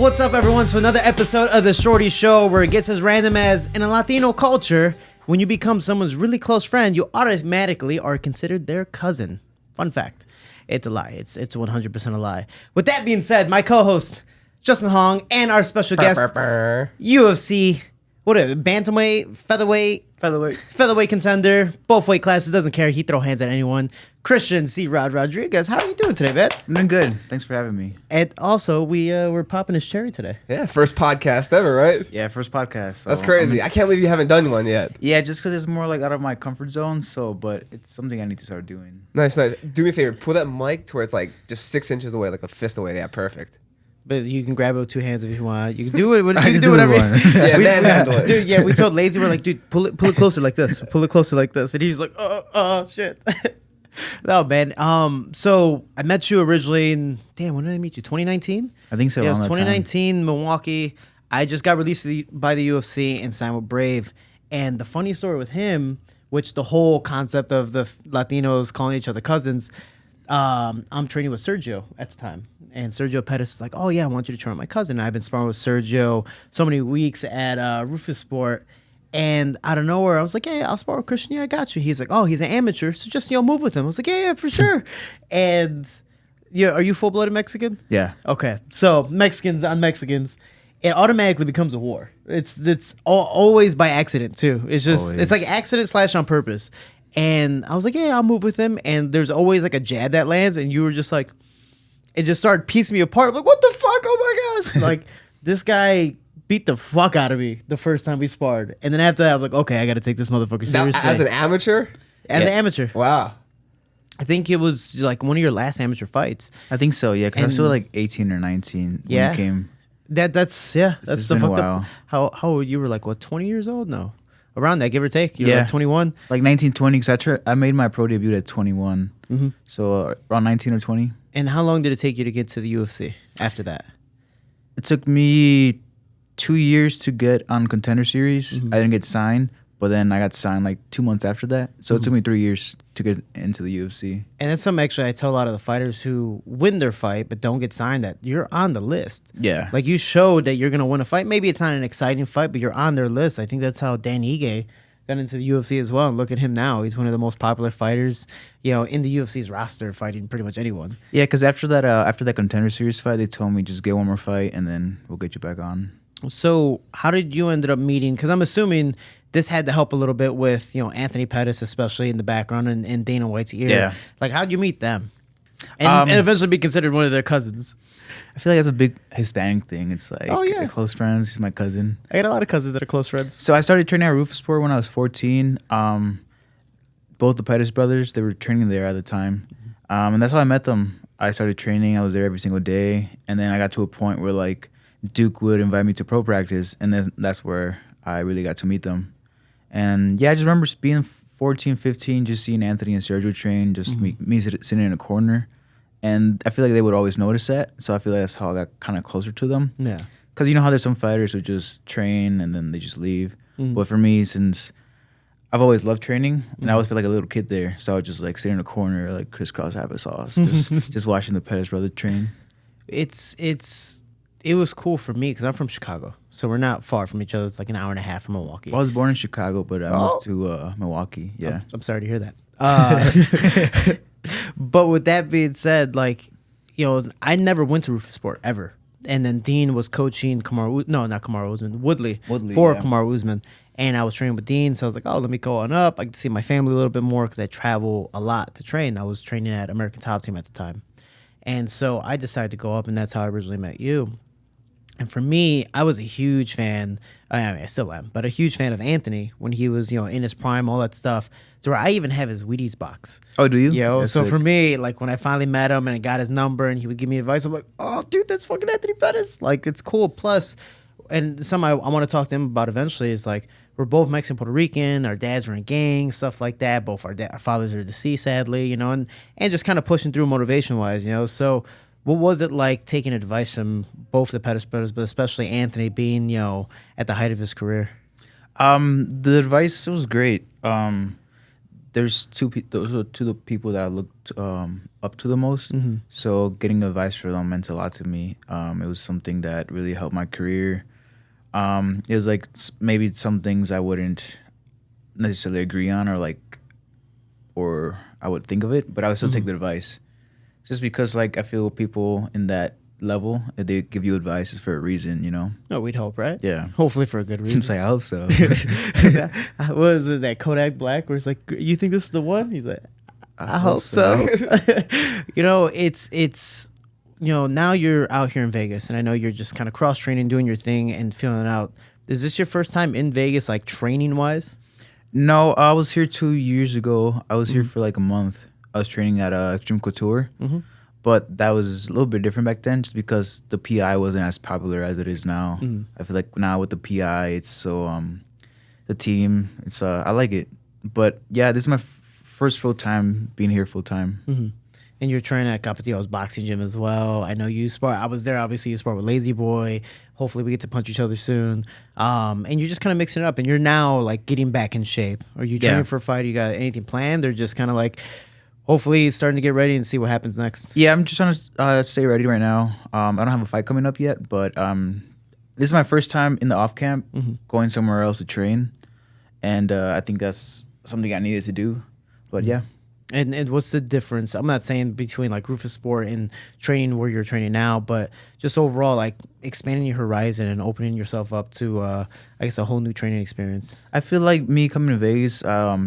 What's up, everyone? So another episode of the Shorty Show, where it gets as random as, in a Latino culture, when you become someone's really close friend, you automatically are considered their cousin. Fun fact. It's a lie. It's 100% a lie. With that being said, my co-host, Justin Hong, and our special guest, UFC, what is it, bantamweight, featherweight contender, both weight classes, doesn't care. He throw hands at anyone. Christian CeeRod Rodriguez, how are you doing today, man? I'm doing good. Thanks for having me. And also, we're popping his cherry today. Yeah, first podcast ever, right? Yeah, first podcast. So That's crazy. I can't believe you haven't done one yet. Yeah, just because it's more like out of my comfort zone. But it's something I need to start doing. Nice. Do me a favor. Pull that mic to where it's like just 6 inches away, like a fist away. Yeah, perfect. But you can grab it with two hands if you want. You can do it. You I can just do do whatever. Yeah, manhandle it. Dude, yeah, we told Lazy, we're like, dude, pull it closer like this. Pull it closer like this. And he's like, oh, shit. No, man. So I met you originally in, when did I meet you? 2019? I think so. Yeah, it was around that 2019, Milwaukee. I just got released by the UFC and signed with Brave. And the funny story with him, which the whole concept of the Latinos calling each other cousins, I'm training with Sergio at the time. And Sergio Pettis is like, oh, yeah, I want you to train with my cousin. And I've been sparring with Sergio so many weeks at Rufus Sport. And out of nowhere, I was like, hey, I'll spar with Christian. Yeah, I got you. He's like, oh, he's an amateur, so just, move with him. I was like, yeah, for sure. And, yeah, are you full-blooded Mexican? Yeah. Okay. So Mexicans on Mexicans, it automatically becomes a war. It's always by accident, too. It's just, Always. it's like accident / on purpose. And I was like, yeah, I'll move with him. And there's always like a jab that lands, and you were just like, it just started piecing me apart. I'm like, what the fuck? Oh my gosh. Like, this guy beat the fuck out of me the first time we sparred. And then after that, I'm like, okay, I got to take this motherfucker Now, seriously. as an amateur? As an amateur. Wow. I think it was like one of your last amateur fights. I think so. Yeah, because I was And- still like 18 or 19 when Yeah. it came. That's just the been a fucked while. up. How old you were, like, what, 20 years old? No. Around that, give or take. You were Yeah. like 21. Like 19, 20, because I made my pro debut at 21. Mm-hmm. So around 19 or 20. And how long did it take you to get to the UFC after that? It took me 2 years to get on Contender Series. Mm-hmm. I didn't get signed, but then I got signed like 2 months after that. So it took me 3 years to get into the UFC. And that's something actually I tell a lot of the fighters who win their fight but don't get signed, that you're on the list. Yeah. Like, you showed that you're going to win a fight. Maybe it's not an exciting fight, but you're on their list. I think that's how Dan Ige got into the UFC as well. And look at him now. He's one of the most popular fighters, in the UFC's roster, fighting pretty much anyone. Yeah, because after that Contender Series fight, they told me just get one more fight and then we'll get you back on. So how did you end up meeting? Because I'm assuming this had to help a little bit with, Anthony Pettis, especially in the background, and Dana White's ear. Yeah. Like, how'd you meet them? And eventually be considered one of their cousins. I feel like that's a big Hispanic thing. It's like, Oh, yeah. close friends. He's my cousin. I got a lot of cousins that are close friends. So I started training at Rufus Sport when I was 14. Both the Pettis brothers, they were training there at the time. And that's how I met them. I started training. I was there every single day. And then I got to a point where, like, Duke would invite me to pro practice. And then that's where I really got to meet them. And, yeah, I just remember being 14, 15, just seeing Anthony and Sergio train, just me sitting in a corner. And I feel like they would always notice that. So I feel like that's how I got kind of closer to them. Yeah. Because you know how there's some fighters who just train and then they just leave. But for me, since I've always loved training, and I always feel like a little kid there. So I would just like sit in a corner, like crisscross applesauce, just watching the Pettis brother train. It was cool for me because I'm from Chicago. So we're not far from each other. It's like an hour and a half from Milwaukee. Well, I was born in Chicago, but I moved to Milwaukee. Yeah. I'm sorry to hear that. But with that being said, like, I never went to Rufus Sport ever. And then Dean was coaching Woodley for yeah. Kamaru Usman. And I was training with Dean, so I was like, oh, let me go on up. I can see my family a little bit more because I travel a lot to train. I was training at American Top Team at the time. And so I decided to go up, and that's how I originally met you. And for me, I was a huge fan. I mean, I still am, but a huge fan of Anthony when he was, in his prime, all that stuff. So I even have his Wheaties box. Oh, do you? So sick. for me, like, when I finally met him and I got his number and he would give me advice, I'm like, oh, dude, that's fucking Anthony Pettis. Like, it's cool. Plus, and something I want to talk to him about eventually is, like, we're both Mexican, Puerto Rican. Our dads were in gangs, stuff like that. Both our fathers are deceased, sadly, and just kind of pushing through motivation-wise, So what was it like taking advice from both the Pettis brothers, but especially Anthony being, at the height of his career? The advice was great. there's those are two of the people that I looked up to the most. So getting advice from them meant a lot to me. It was something that really helped my career. It was like maybe some things I wouldn't necessarily agree on or I would think of it, but I would still take the advice. Just because like I feel people in that level, if they give you advice, it's for a reason, you know? No, we'd hope, right? Yeah. Hopefully for a good reason. It's like, I hope so. What was it, that Kodak Black where it's like, you think this is the one? He's like, I hope so. You know, it's now you're out here in Vegas, and I know you're just kind of cross training, doing your thing and feeling it out. Is this your first time in Vegas, like training wise? No, I was here 2 years ago. I was here for like a month. I was training at Extreme Couture. But that was a little bit different back then just because the PI wasn't as popular as it is now. I feel like now with the PI, it's so, the team, it's, I like it. But yeah, this is my first full time being here full time. And you're training at Capetillo's boxing gym as well. I know you spar. I was there, obviously, you spar with Lazy Boy. Hopefully we get to punch each other soon. And you're just kind of mixing it up, and you're now like getting back in shape. Are you training for a fight? You got anything planned? Or just kind of like, hopefully starting to get ready and see what happens next? Yeah, I'm just trying to stay ready right now. I don't have a fight coming up yet, but this is my first time in the off camp, going somewhere else to train. And I think that's something I needed to do. But yeah. And what's the difference? I'm not saying between like Rufus Sport and training where you're training now, but just overall, like expanding your horizon and opening yourself up to, I guess, a whole new training experience. I feel like me coming to Vegas,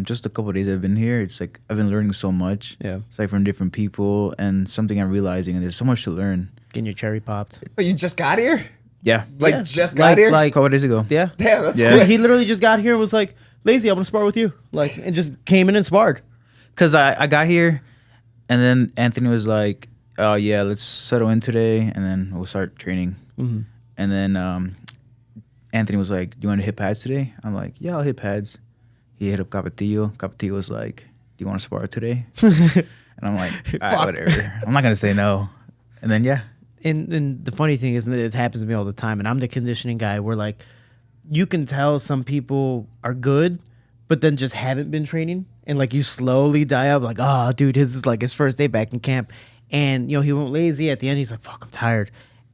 just a couple of days I've been here, it's like I've been learning so much. Yeah. It's like from different people and something I'm realizing, and there's so much to learn. Getting your cherry popped. Oh, you just got here? Yeah. Just got here? Like a couple of days ago. Yeah. Damn, that's Yeah. quick. He literally just got here and was like, Lazy, I'm going to spar with you. Like, and just came in and sparred. Because I got here, and then Anthony was like, "Oh yeah, let's settle in today, and then we'll start training." And then Anthony was like, "Do you want to hit pads today?" I'm like, "Yeah, I'll hit pads." He hit up Capetillo. Capetillo was like, "Do you want to spar today?" And I'm like, "All right, whatever. I'm not gonna say no." And then yeah. And the funny thing is that it happens to me all the time, and I'm the conditioning guy where like you can tell some people are good, but then just haven't been training. And like you slowly die up, like, oh, dude, this is like his first day back in camp. And, he went lazy at the end. He's like, fuck, I'm tired.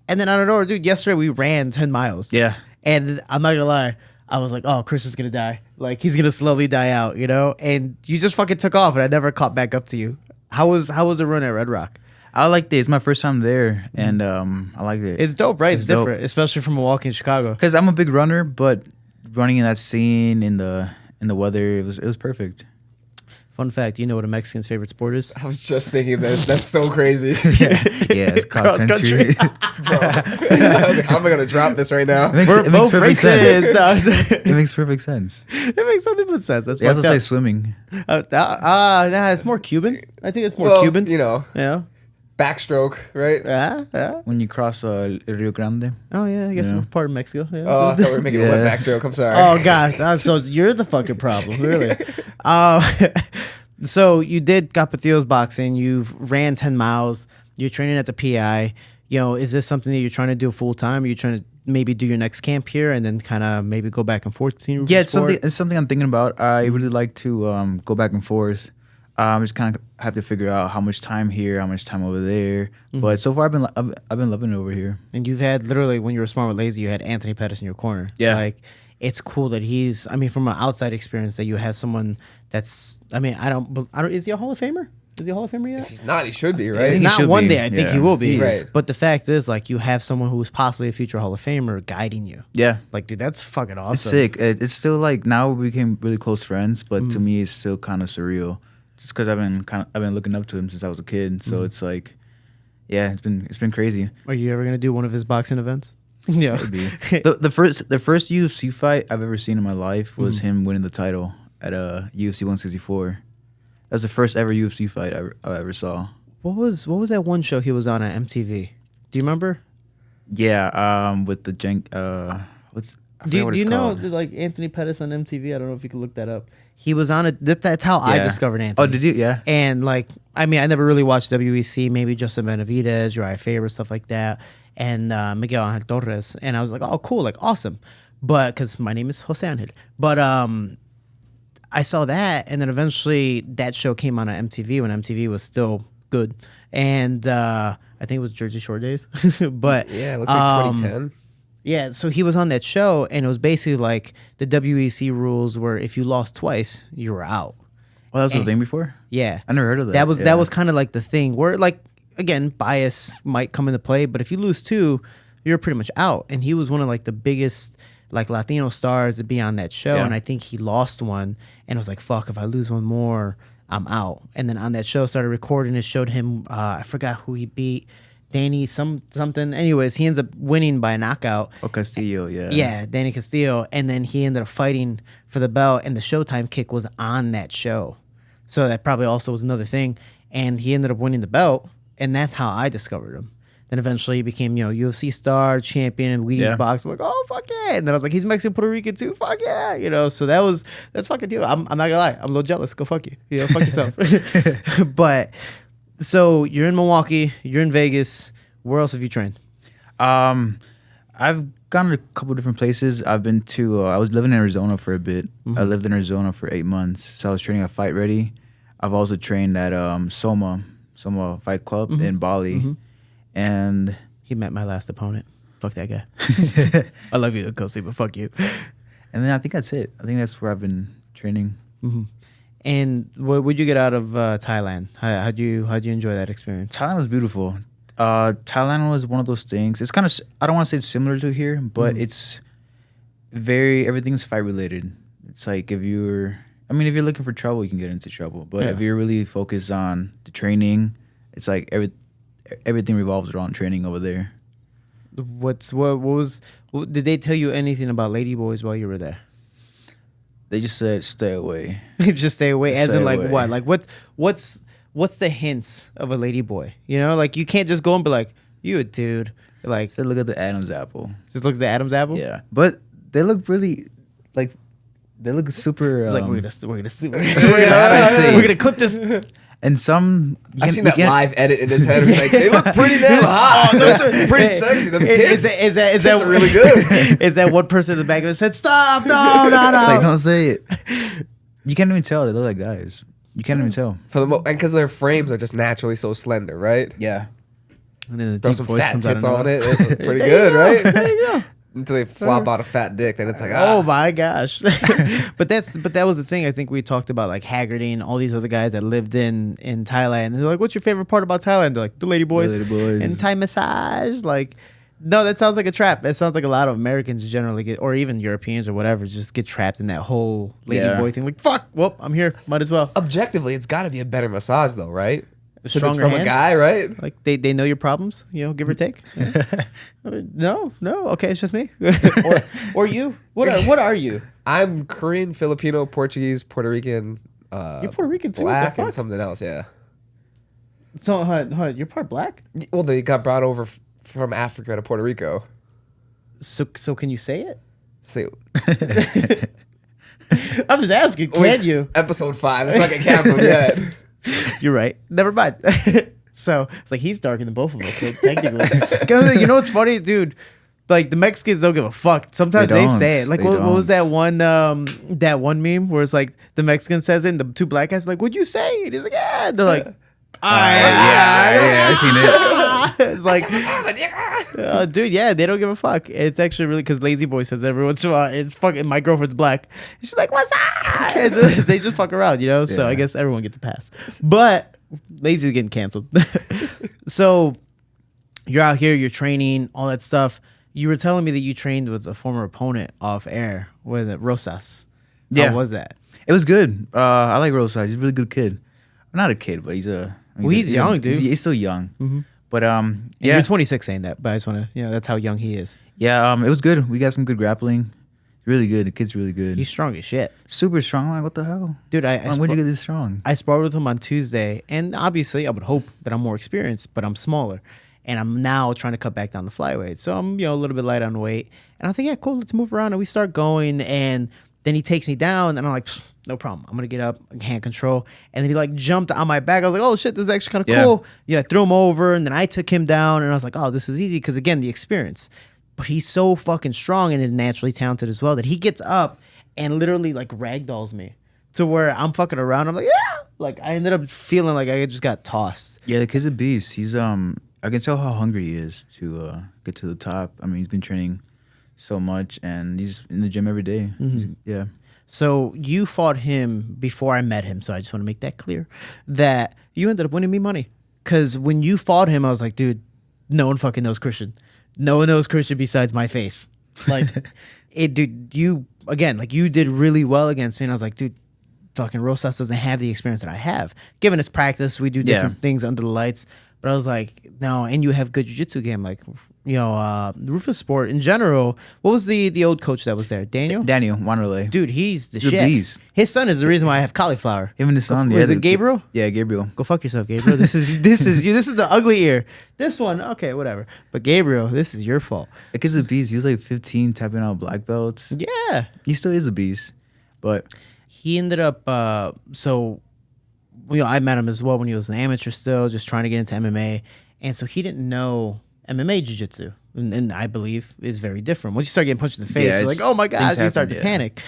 And then I don't know, dude, yesterday we ran 10 miles. Yeah. And I'm not going to lie, I was like, oh, Chris is going to die. Like, he's going to slowly die out, And you just fucking took off, and I never caught back up to you. How was the run at Red Rock? I liked it. It's my first time there, and I liked it. It's dope, right? It's different, dope. especially from Milwaukee and Chicago. Because I'm a big runner, but running in that scene, in the weather, it was perfect. Fun fact, you know what a Mexican's favorite sport is? I was just thinking this. That's so crazy. Yeah, it's cross country. Bro. I was like, how am I going to drop this right now? It makes perfect sense. No, It makes perfect sense. it makes something but sense. That's They also fucked say up. swimming. Nah, it's more Cuban. I think it's more Well, Cubans. backstroke, right? Yeah. When you cross Rio Grande. Oh yeah, I guess Yeah. I'm part of Mexico. Yeah. Oh, I thought we were making a wet back joke. I'm sorry. Oh god, so you're the fucking problem, really. So you did Capetillo's boxing. You've ran 10 miles. You're training at the PI. Is this something that you're trying to do full time? Are you trying to maybe do your next camp here and then kind of maybe go back and forth between? Yeah, it's something I'm thinking about. I really like to go back and forth. Just kind of have to figure out how much time here, how much time over there. But so far, I've been loving it over here. And you've had literally, when you were smart with Lazy, you had Anthony Pettis in your corner. Yeah. Like, it's cool that from an outside experience, that you have someone that's, I don't, is he a Hall of Famer? Is he a Hall of Famer yet? If he's not, he should be, If right? he not should one be. day, I think Yeah. he will be. He is. But the fact is, like, you have someone who's possibly a future Hall of Famer guiding you. Yeah. Like, dude, that's fucking awesome. It's sick. It's still like now we became really close friends, but to me, it's still kind of surreal. Just because I've been looking up to him since I was a kid, so it's like, yeah, it's been crazy. Are you ever gonna do one of his boxing events? Yeah. Maybe. the first UFC fight I've ever seen in my life was him winning the title at UFC 164. That's the first ever UFC fight I ever saw. What was that one show he was on at MTV? Do you remember? Yeah, with the Do you know called. like Anthony Pettis on MTV? I don't know if you can look that up. He was on it. That's how I Yeah. discovered Anthony. Oh, did you? Yeah. And like, I never really watched WEC. Maybe Justin Benavidez, Uriah Faber, stuff like that, and Miguel Angel Torres. And I was like, oh, cool, like awesome. But because my name is Jose Angel. But I saw that, and then eventually that show came on MTV when MTV was still good, and I think it was Jersey Shore days. But Yeah, it looks like 2010. yeah, so he was on that show, and it was basically like the WEC rules were if you lost twice, you were out. Oh, that was the thing before? Yeah, I never heard of that. That was kind of like the thing where, like, again, bias might come into play, but if you lose two, you're pretty much out. And he was one of like the biggest like Latino stars to be on that show, Yeah. and I think he lost one, and it was like, fuck, if I lose one more, I'm out. And then on that show, started recording. It showed him, I forgot who he beat, Danny something. Anyways, he ends up winning by a knockout. Oh, Castillo, yeah. Yeah, Danny Castillo, and then he ended up fighting for the belt, and the Showtime kick was on that show, so that probably also was another thing. And he ended up winning the belt, and that's how I discovered him. Then eventually he became, UFC star, champion, and Wheaties Yeah. box. I'm like, oh fuck yeah! And then I was like, he's Mexican, Puerto Rican too. Fuck yeah! So that's fucking deal. I'm not gonna lie, I'm a little jealous. Go fuck you. Fuck yourself. But so you're in Milwaukee, you're in Vegas. Where else have you trained? I've gone to a couple different places. I've been to, I was living in Arizona for a bit. I lived in Arizona for 8 months. So I was training at Fight Ready. I've also trained at Soma Fight Club in Bali. And He met my last opponent. Fuck that guy. I love you, Kosi, but fuck you. then I think that's it. I think that's where I've been training. And what would you get out of Thailand? How'd you enjoy that experience? Thailand was beautiful. Thailand was one of those things. It's kind of, I don't want to say it's similar to here, but it's everything's fight related. It's like if you're looking for trouble, you can get into trouble. But if you're really focused on the training, it's like everything revolves around training over there. Did they tell you anything about ladyboys while you were there? They just said stay away. Just stay away. As Stay in, like, away. what? Like, what's the hints of a ladyboy? Like, you can't just go and be like, you a dude. Like, Said look at the Adam's apple. just looks at the Adam's apple. Yeah, but they look really like they look super. It's like we're gonna sleep. say? We're gonna clip this. and some I seen that live edit in his head. He's like, they look pretty damn hot. Pretty sexy. Them tits. Is that Tits are really good. Is that one person in the back that said, "Stop! No! Like, don't say it. You can't even tell they look like guys. You can't even tell. For the and because their frames are just naturally so slender, right? Yeah. And then the Throw deep some voice fat comes out tits of on nowhere. it. It's pretty good, right? There you go. Until they flop out a fat dick, then it's like, Oh my gosh! but that was the thing. I think we talked about, like, Haggerty and all these other guys that lived in Thailand. And they're like, "What's your favorite part about Thailand?" They're like, "The ladyboys, and Thai massage." Like, no, that sounds like a trap. That sounds like a lot of Americans generally get, or even Europeans or whatever, just get trapped in that whole ladyboy thing. Like, fuck, well, I'm here, might as well. objectively, it's got to be a better massage, though, right? Since it's Stronger from hands? a guy, right? Like, they know your problems, give or take. No, okay, it's just me. or you. What are you? I'm Korean, Filipino, Portuguese, Puerto Rican. You're Puerto Rican too. What the Black and fuck? something else, yeah. So, you're part black. Well, they got brought over from Africa to Puerto Rico. So can you say it? Say, I'm just asking. Can you? Episode 5. It's not getting canceled yet. You're right. Never mind. So it's like he's darker than both of us. So technically, you know what's funny, dude? Like, the Mexicans don't give a fuck. Sometimes they don't. say it. Like, They what was don't. that one meme where it's like the Mexican says it, and the two black guys are like, "What'd you say?" And he's like, "Yeah." And they're like, I seen it. it's like, dude, yeah, they don't give a fuck. It's actually really, because Lazy Boy says every once in a while, it's fucking, my girlfriend's black. And she's like, "What's up?" And they just fuck around, So Yeah. I guess everyone gets a pass. But Lazy's getting canceled. So you're out here, you're training, all that stuff. You were telling me that you trained with a former opponent off air with Rosas. Yeah. How was that? It was good. I like Rosas. He's a really good kid. Not a kid, but he's young, dude. He's still young. But And yeah, you're 26 saying that, but I just want to, that's how young he is. yeah. It was good. We got some good grappling. Really good. The kid's really good. He's strong as shit. super strong. I'm like, what the hell? Dude, When'd you get this strong? I sparred with him on Tuesday, and obviously I would hope that I'm more experienced, but I'm smaller. And I'm now trying to cut back down the flyweight. So I'm, a little bit light on weight. And I was like, yeah, cool, let's move around. And we start going, and then he takes me down, and I'm like, no problem. I'm going to get up, hand control. And then he, like, jumped on my back. I was like, oh, shit, this is actually kind of Yeah. cool. Yeah, I threw him over, and then I took him down, and I was like, oh, this is easy, because, again, the experience. But he's so fucking strong and is naturally talented as well that he gets up and literally, like, ragdolls me. to where I'm fucking around. I'm like, yeah. Like I ended up feeling like I just got tossed. Yeah, the kid's a beast. He's I can tell how hungry he is to get to the top. I mean, he's been training so much, and he's in the gym every day. Yeah. So you fought him before I met him. So I just want to make that clear that you ended up winning me money. Because when you fought him, I was like, dude, no one fucking knows Christian. No one knows Christian besides my face. Like, dude, you did really well against me. And I was like, dude, fucking Rosas doesn't have the experience that I have. Given his practice, we do different things under the lights. But I was like, no, and you have good jiu-jitsu game. Like, Rufus Sport in general. What was the old coach that was there? Daniel Wanderlei. Dude, he's the He's a shit. beast. His son is the reason why I have cauliflower. Him and his son. Is it Gabriel? Yeah, Gabriel. Go fuck yourself, Gabriel. This is you. This is the ugly ear. This one, okay, whatever. But Gabriel, this is your fault. The kid's a beast. He was like 15, tapping out black belts. Yeah, He still is a beast, but he ended up. I met him as well when he was an amateur, still just trying to get into MMA, and so he didn't know MMA jiu-jitsu, and I believe is very different. Once you start getting punched in the face, you're like, oh my god, you start to panic.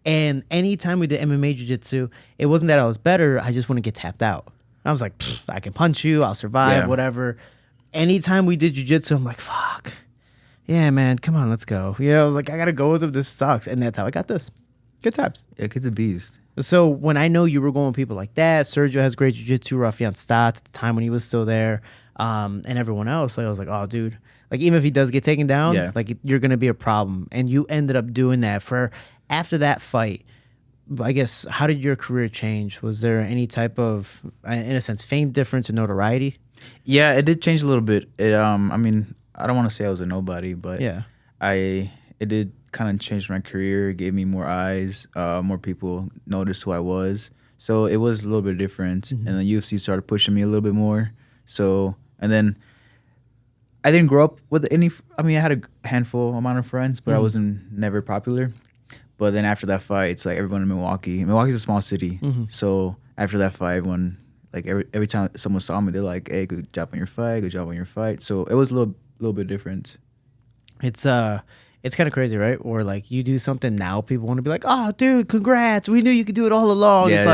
And anytime we did MMA jiu-jitsu, it wasn't that I was better. I just wouldn't get tapped out. I was like, I can punch you, I'll survive, whatever. Anytime we did jiu-jitsu, I'm like, fuck. Yeah, man, come on, let's go. I was like, I got to go with him. This sucks. And that's how I got this. Good times. Yeah, kid's a beast. So when I know you were going with people like that, Sergio has great jiu-jitsu, Rafian Stott at the time when he was still there, and everyone else, like, I was like, oh, dude. Like, even if he does get taken down, like, you're going to be a problem. And you ended up doing that. After that fight, I guess, how did your career change? Was there any type of, in a sense, fame difference or notoriety? Yeah, it did change a little bit. I mean, I don't want to say I was a nobody, but it did kind of change my career. It gave me more eyes. More people noticed who I was. So it was a little bit different. And the UFC started pushing me a little bit more. So, and then I didn't grow up with any, I had a handful amount of friends, but I wasn't never popular. But then after that fight, it's like everyone in Milwaukee's a small city. So after that fight, everyone, like every time someone saw me, they're like, hey, good job on your fight, good job on your fight. So it was a little bit different. It's kind of crazy, right? Or like you do something now, people want to be like, oh, dude, congrats. We knew you could do it all along. It's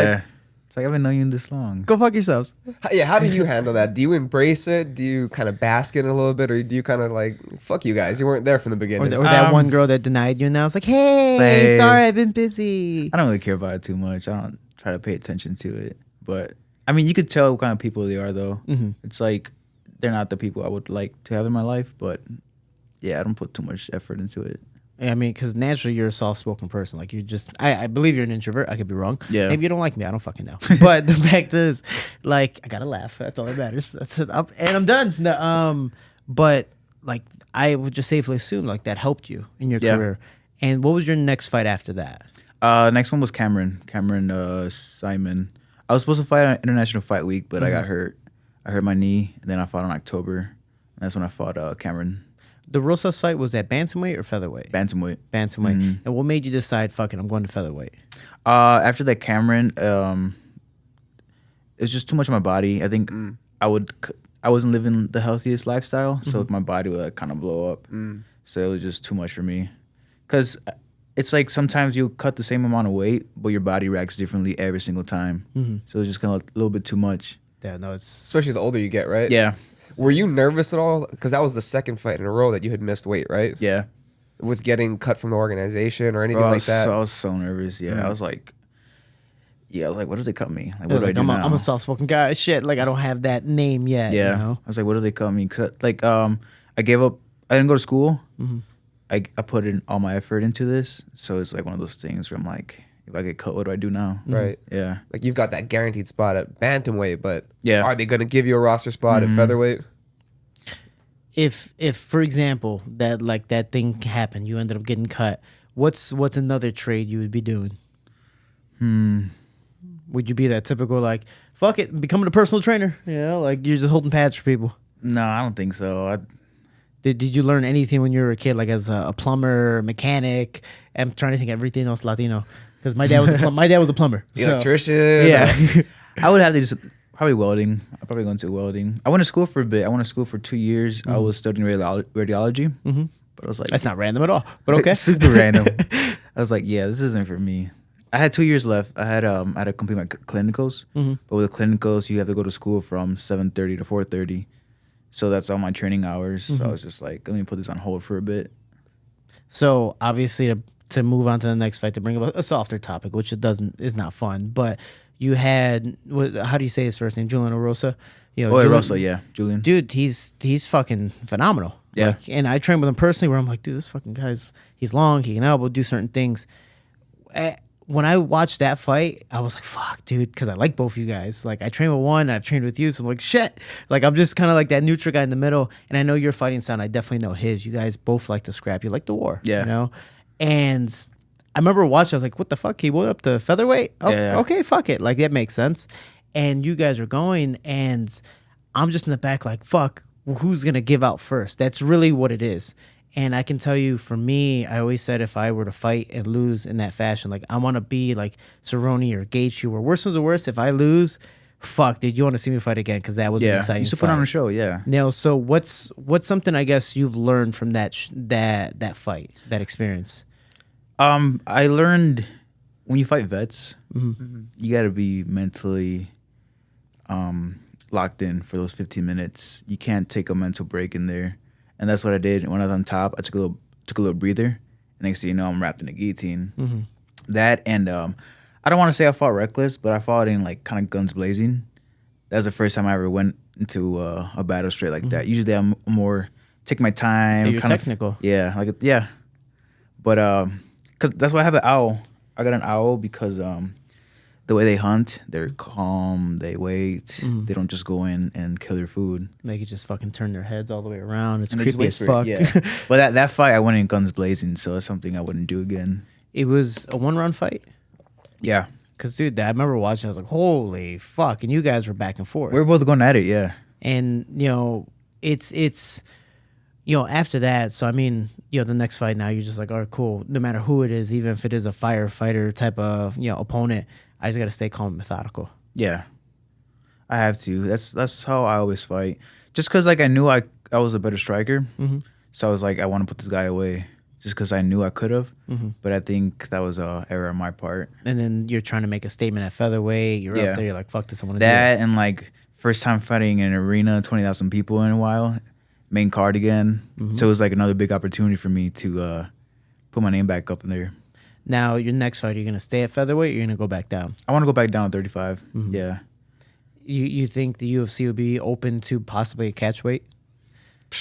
like, I've been knowing you this long. Go fuck yourselves. Yeah, how do you handle that? Do you embrace it? Do you kind of bask in it a little bit? Or do you kind of like, fuck you guys, you weren't there from the beginning? Or that one girl that denied you and now it's like, hey, sorry, I've been busy. I don't really care about it too much. I don't try to pay attention to it. But, I mean, you could tell what kind of people they are, though. It's like, they're not the people I would like to have in my life. But, yeah, I don't put too much effort into it. I mean, because naturally you're a soft-spoken person. Like, you just, I believe you're an introvert. I could be wrong. Yeah. Maybe you don't like me. I don't fucking know. But the fact is, like, I gotta laugh. That's all that matters. And I'm done. No, but, like, I would just safely assume, like, that helped you in your career. And what was your next fight after that? Next one was Cameron Simon. I was supposed to fight on International Fight Week, but I got hurt. I hurt my knee, and then I fought in October. And that's when I fought Cameron. The Rosas fight, was that bantamweight or featherweight? Bantamweight. And what made you decide, fuck it, I'm going to featherweight? After that Cameron, it was just too much of my body. I think I wasn't living the healthiest lifestyle, so my body would kind of blow up. So it was just too much for me. Because it's like sometimes you cut the same amount of weight, but your body reacts differently every single time. So it was just kind of a little bit too much. Yeah, no, it's... Especially the older you get, right? Yeah. Were you nervous at all? Because that was the second fight in a row that you had missed weight, right? Yeah. With getting cut from the organization or anything like that? I was so nervous. Yeah. I was like, what if they cut me? Like, what do I do now? I'm a soft-spoken guy. Shit, like, I don't have that name yet. Yeah. You know? I was like, what if they cut me? 'Cause, like, I gave up. I didn't go to school. I put in all my effort into this. So it's like one of those things where I'm like, if I get cut, what do I do now? Right. Yeah. Like, you've got that guaranteed spot at bantamweight, but are they going to give you a roster spot at featherweight? If for example that thing happened, you ended up getting cut, what's another trade you would be doing? Would you be that typical like, fuck it, becoming a personal trainer? Like you're just holding pads for people? No, I don't think so. Did you learn anything when you were a kid, like as a plumber, mechanic? I'm trying to think of everything else Latino, because my dad was a plumber. Electrician. Yeah. I would have to just probably welding. I'll probably go into welding. I went to school for a bit. I went to school for 2 years. I was studying radiology, but I was like, that's not random at all. But okay, super random. I was like, yeah, this isn't for me. I had 2 years left. I had to complete my clinicals, but with the clinicals, you have to go to school from 7:30 to 4:30. So that's all my training hours. So I was just like, let me put this on hold for a bit. So obviously, to move on to the next fight, to bring up a softer topic, which is not fun, but you had how do you say his first name? Julian Rosa. Rosa, yeah, Julian. Dude, he's fucking phenomenal. Yeah. Like, and I trained with him personally, where I'm like, dude, this fucking he's long, he can elbow, do certain things. When I watched that fight, I was like, fuck, dude, because I like both you guys. Like, I trained with one, I've trained with you, so I'm like, shit. Like, I'm just kind of like that neutral guy in the middle. And I know your fighting style, I definitely know his. You guys both like to scrap. You like the war. Yeah. You know? And I remember watching, I was like, what the fuck? He went up to featherweight? Oh, Yeah. Okay, fuck it. Like, that makes sense. And you guys are going, and I'm just in the back like, fuck, who's going to give out first? That's really what it is. And I can tell you, for me, I always said if I were to fight and lose in that fashion, like I want to be like Cerrone or Gaethje, where worse comes to worse, if I lose, fuck, dude, you want to see me fight again because that was an exciting You should fight. put on a show, yeah. Now, so what's something I guess you've learned from that that fight, that experience? I learned when you fight vets, you got to be mentally locked in for those 15 minutes. You can't take a mental break in there. And that's what I did. When I was on top, I took a little breather. And next thing you know, I'm wrapped in a guillotine. That and I don't want to say I fought reckless, but I fought in like kind of guns blazing. That was the first time I ever went into a battle straight like that. Usually I'm more take my time. Hey, you're kind technical. Yeah. But because that's why I have an owl. I got an owl because the way they hunt, they're calm, they wait, they don't just go in and kill their food. They could just fucking turn their heads all the way around. It's And they just creepy wait as for fuck. it, yeah. But that fight, I went in guns blazing, so it's something I wouldn't do again. It was a 1-round fight? Yeah. Because, dude, I remember watching, I was like, holy fuck. And you guys were back and forth. We were both going at it, yeah. And, it's after that, so I mean, the next fight now, you're just like, all right, cool. No matter who it is, even if it is a firefighter type of, opponent, I just got to stay calm and methodical. Yeah. I have to. That's how I always fight. Just because, like, I knew I was a better striker. So I was like, I want to put this guy away. Just because I knew I could have. But I think that was an error on my part. And then you're trying to make a statement at featherweight. You're up there. You're like, fuck this. I want to do that. it. And, like, first time fighting in an arena, 20,000 people in a while. Main card again. So it was like another big opportunity for me to put my name back up in there. Now, your next fight, are you going to stay at featherweight or you're going to go back down? I want to go back down to 35. Yeah. You think the UFC would be open to possibly a catch weight?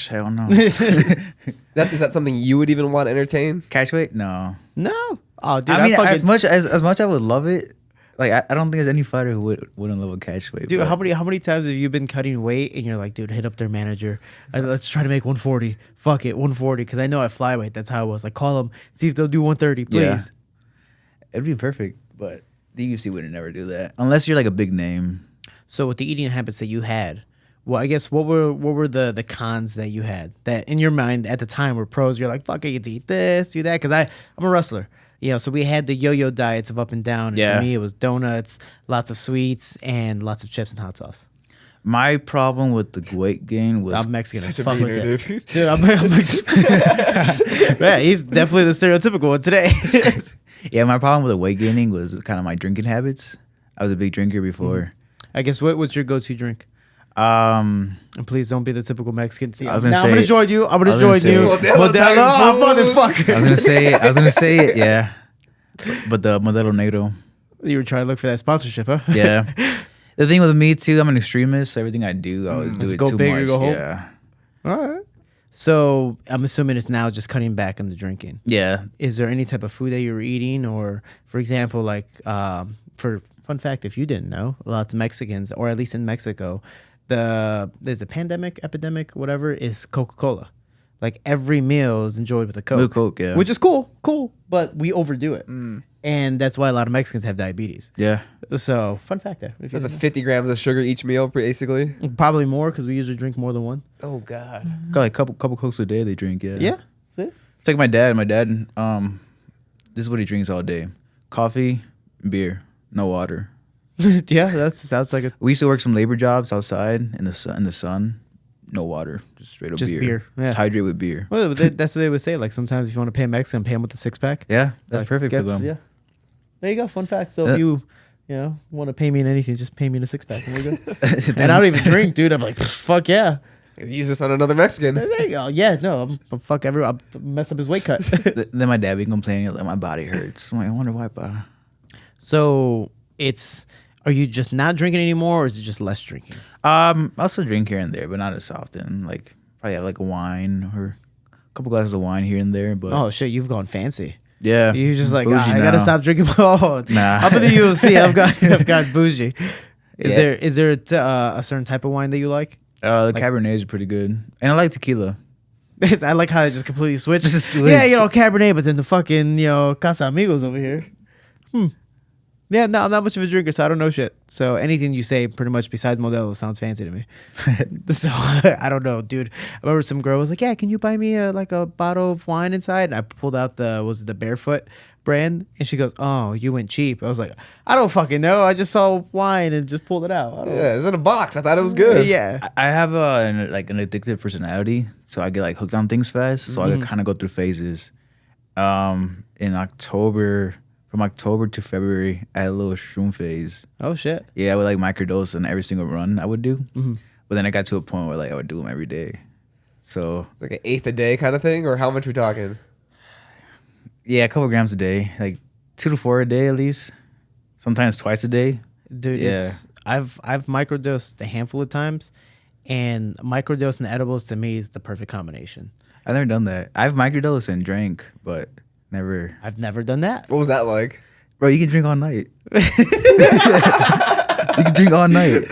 Hell no. Is that something you would even want to entertain? Catch weight? No. No. Oh, dude, I mean, fucking, as much I would love it. Like I don't think there's any fighter who wouldn't love a catch weight. Dude, but how many times have you been cutting weight and you're like, dude, hit up their manager. Let's try to make 140. Fuck it, 140. Because I know at flyweight, that's how it was. Like, call them, see if they'll do 130, please. Yeah. It'd be perfect, but the UFC would never do that unless you're like a big name. So with the eating habits that you had, well, I guess what were the cons that you had that in your mind at the time were pros? You're like, fuck, I get to eat this, do that, because I'm a wrestler. So we had the yo-yo diets of up and down. And for me, it was donuts, lots of sweets, and lots of chips and hot sauce. My problem with the weight gain was I'm Mexican. Such As a fuck with beaner, that. dude. Dude, I'm Mexican. Man, he's definitely the stereotypical one today. yeah. My problem with the weight gaining was kind of my drinking habits. I was a big drinker before. I guess what's your go-to drink? And please don't be the typical Mexican. See, I was gonna I'm say- gonna join you. I'm gonna I join was gonna you. say- Modelo, I'm motherfucker. I was gonna say it, yeah. But the Modelo Negro, You were trying to look for that sponsorship, huh? yeah. The thing with me too, I'm an extremist. So everything I do, I always do Just it go too big or much. go home? Yeah, All right. So I'm assuming it's now just cutting back on the drinking. yeah. Is there any type of food that you were eating, or for example, like for fun fact, if you didn't know, lots of Mexicans, or at least in Mexico, there's a epidemic, whatever, is Coca-Cola. Like every meal is enjoyed with a Coke. With Coke, yeah. Which is cool, but we overdo it. And that's why a lot of Mexicans have diabetes. Yeah. So, fun fact there. If you There's a didn't 50 grams of sugar each meal, basically. know. Probably more because we usually drink more than one. Oh, God. Got like couple Cokes a day they drink, yeah. Yeah. See? It's like my dad. My dad, this is what he drinks all day. Coffee, beer, no water. Yeah, that sounds like a We used to work some labor jobs outside in the sun. No water, just straight up Just beer, yeah. Just hydrate with beer. Well, that's what they would say. Like sometimes if you want to pay a Mexican, pay him with a 6-pack. Yeah, that's Like, perfect for them. Yeah. There you go. Fun fact. So if you want to pay me in anything, just pay me in a 6-pack and we're good. And I don't even drink, dude. I'm like, fuck yeah. Use this on another Mexican. There you go. Yeah, no, fuck everyone. I'll mess up his weight cut. Then my dad be complaining like my body hurts. I'm like, I wonder why. So are you just not drinking anymore, or is it just less drinking? I also drink here and there, but not as often. Like probably have like a wine or a couple glasses of wine here and there. But Oh shit, you've gone fancy. yeah, You're just like, bougie I gotta now. stop drinking. Oh, Nah. up in the UFC, I've got bougie. Yeah. Is there a certain type of wine that you like? The Cabernet is pretty good, and I like tequila. I like how it just completely switched. Just switch. Yeah, Cabernet, but then the fucking Casa Amigos over here. Yeah, no, I'm not much of a drinker, so I don't know shit. So anything you say, pretty much besides Modelo, sounds fancy to me. So I don't know, dude. I remember some girl was like, "Yeah, can you buy me a bottle of wine inside?" And I pulled out the Barefoot brand, and she goes, "Oh, you went cheap." I was like, "I don't fucking know. I just saw wine and just pulled it out." I don't Yeah, it's in a box. I thought it was good. Yeah. I have an addictive personality, so I get like hooked on things fast. So I kind of go through phases. In October. From October to February, I had a little shroom phase. Oh shit. Yeah, I would like microdose on every single run I would do. But then I got to a point where like I would do them every day. So Like an eighth a day kind of thing, or how much we talking? yeah, a couple grams a day, like 2 to 4 a day at least. Sometimes twice a day. Dude, Yeah. I've microdosed a handful of times, and microdose and edibles to me is the perfect combination. I've never done that. I've microdosed and drank, but never. I've never done that. What was that like? Bro, you can drink all night. You can drink all night.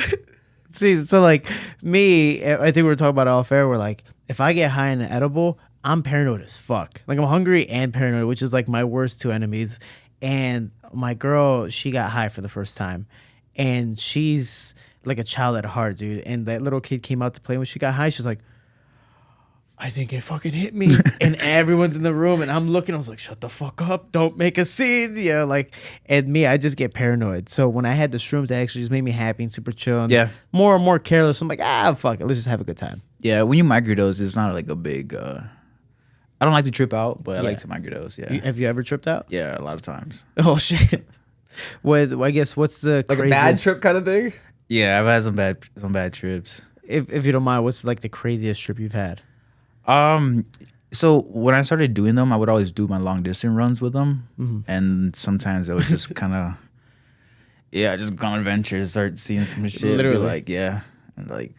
See, so like me, I think we were talking about it off air. We're like, if I get high in an edible, I'm paranoid as fuck. Like I'm hungry and paranoid, which is like my worst two enemies. And my girl, she got high for the first time, and she's like a child at heart, dude. And that little kid came out to play when she got high. She's like, I think it fucking hit me. And everyone's in the room, and I'm looking, I was like, shut the fuck up, don't make a scene. Yeah, like, and me, I just get paranoid. So when I had the shrooms, it actually just made me happy and super chill and Yeah. more and more careless. I'm like, fuck it, let's just have a good time. Yeah, when you microdose, it's not like a big. I don't like to trip out, but I Yeah. like to microdose. Yeah, Have you ever tripped out? yeah, a lot of times. Oh shit. I guess what's the Like craziest, a bad trip kind of thing? Yeah, I've had some bad trips. if you don't mind, what's like the craziest trip you've had? So when I started doing them, I would always do my long distance runs with them, and sometimes I was just kind of, just go on adventures, start seeing some shit, Literally. be like, and like,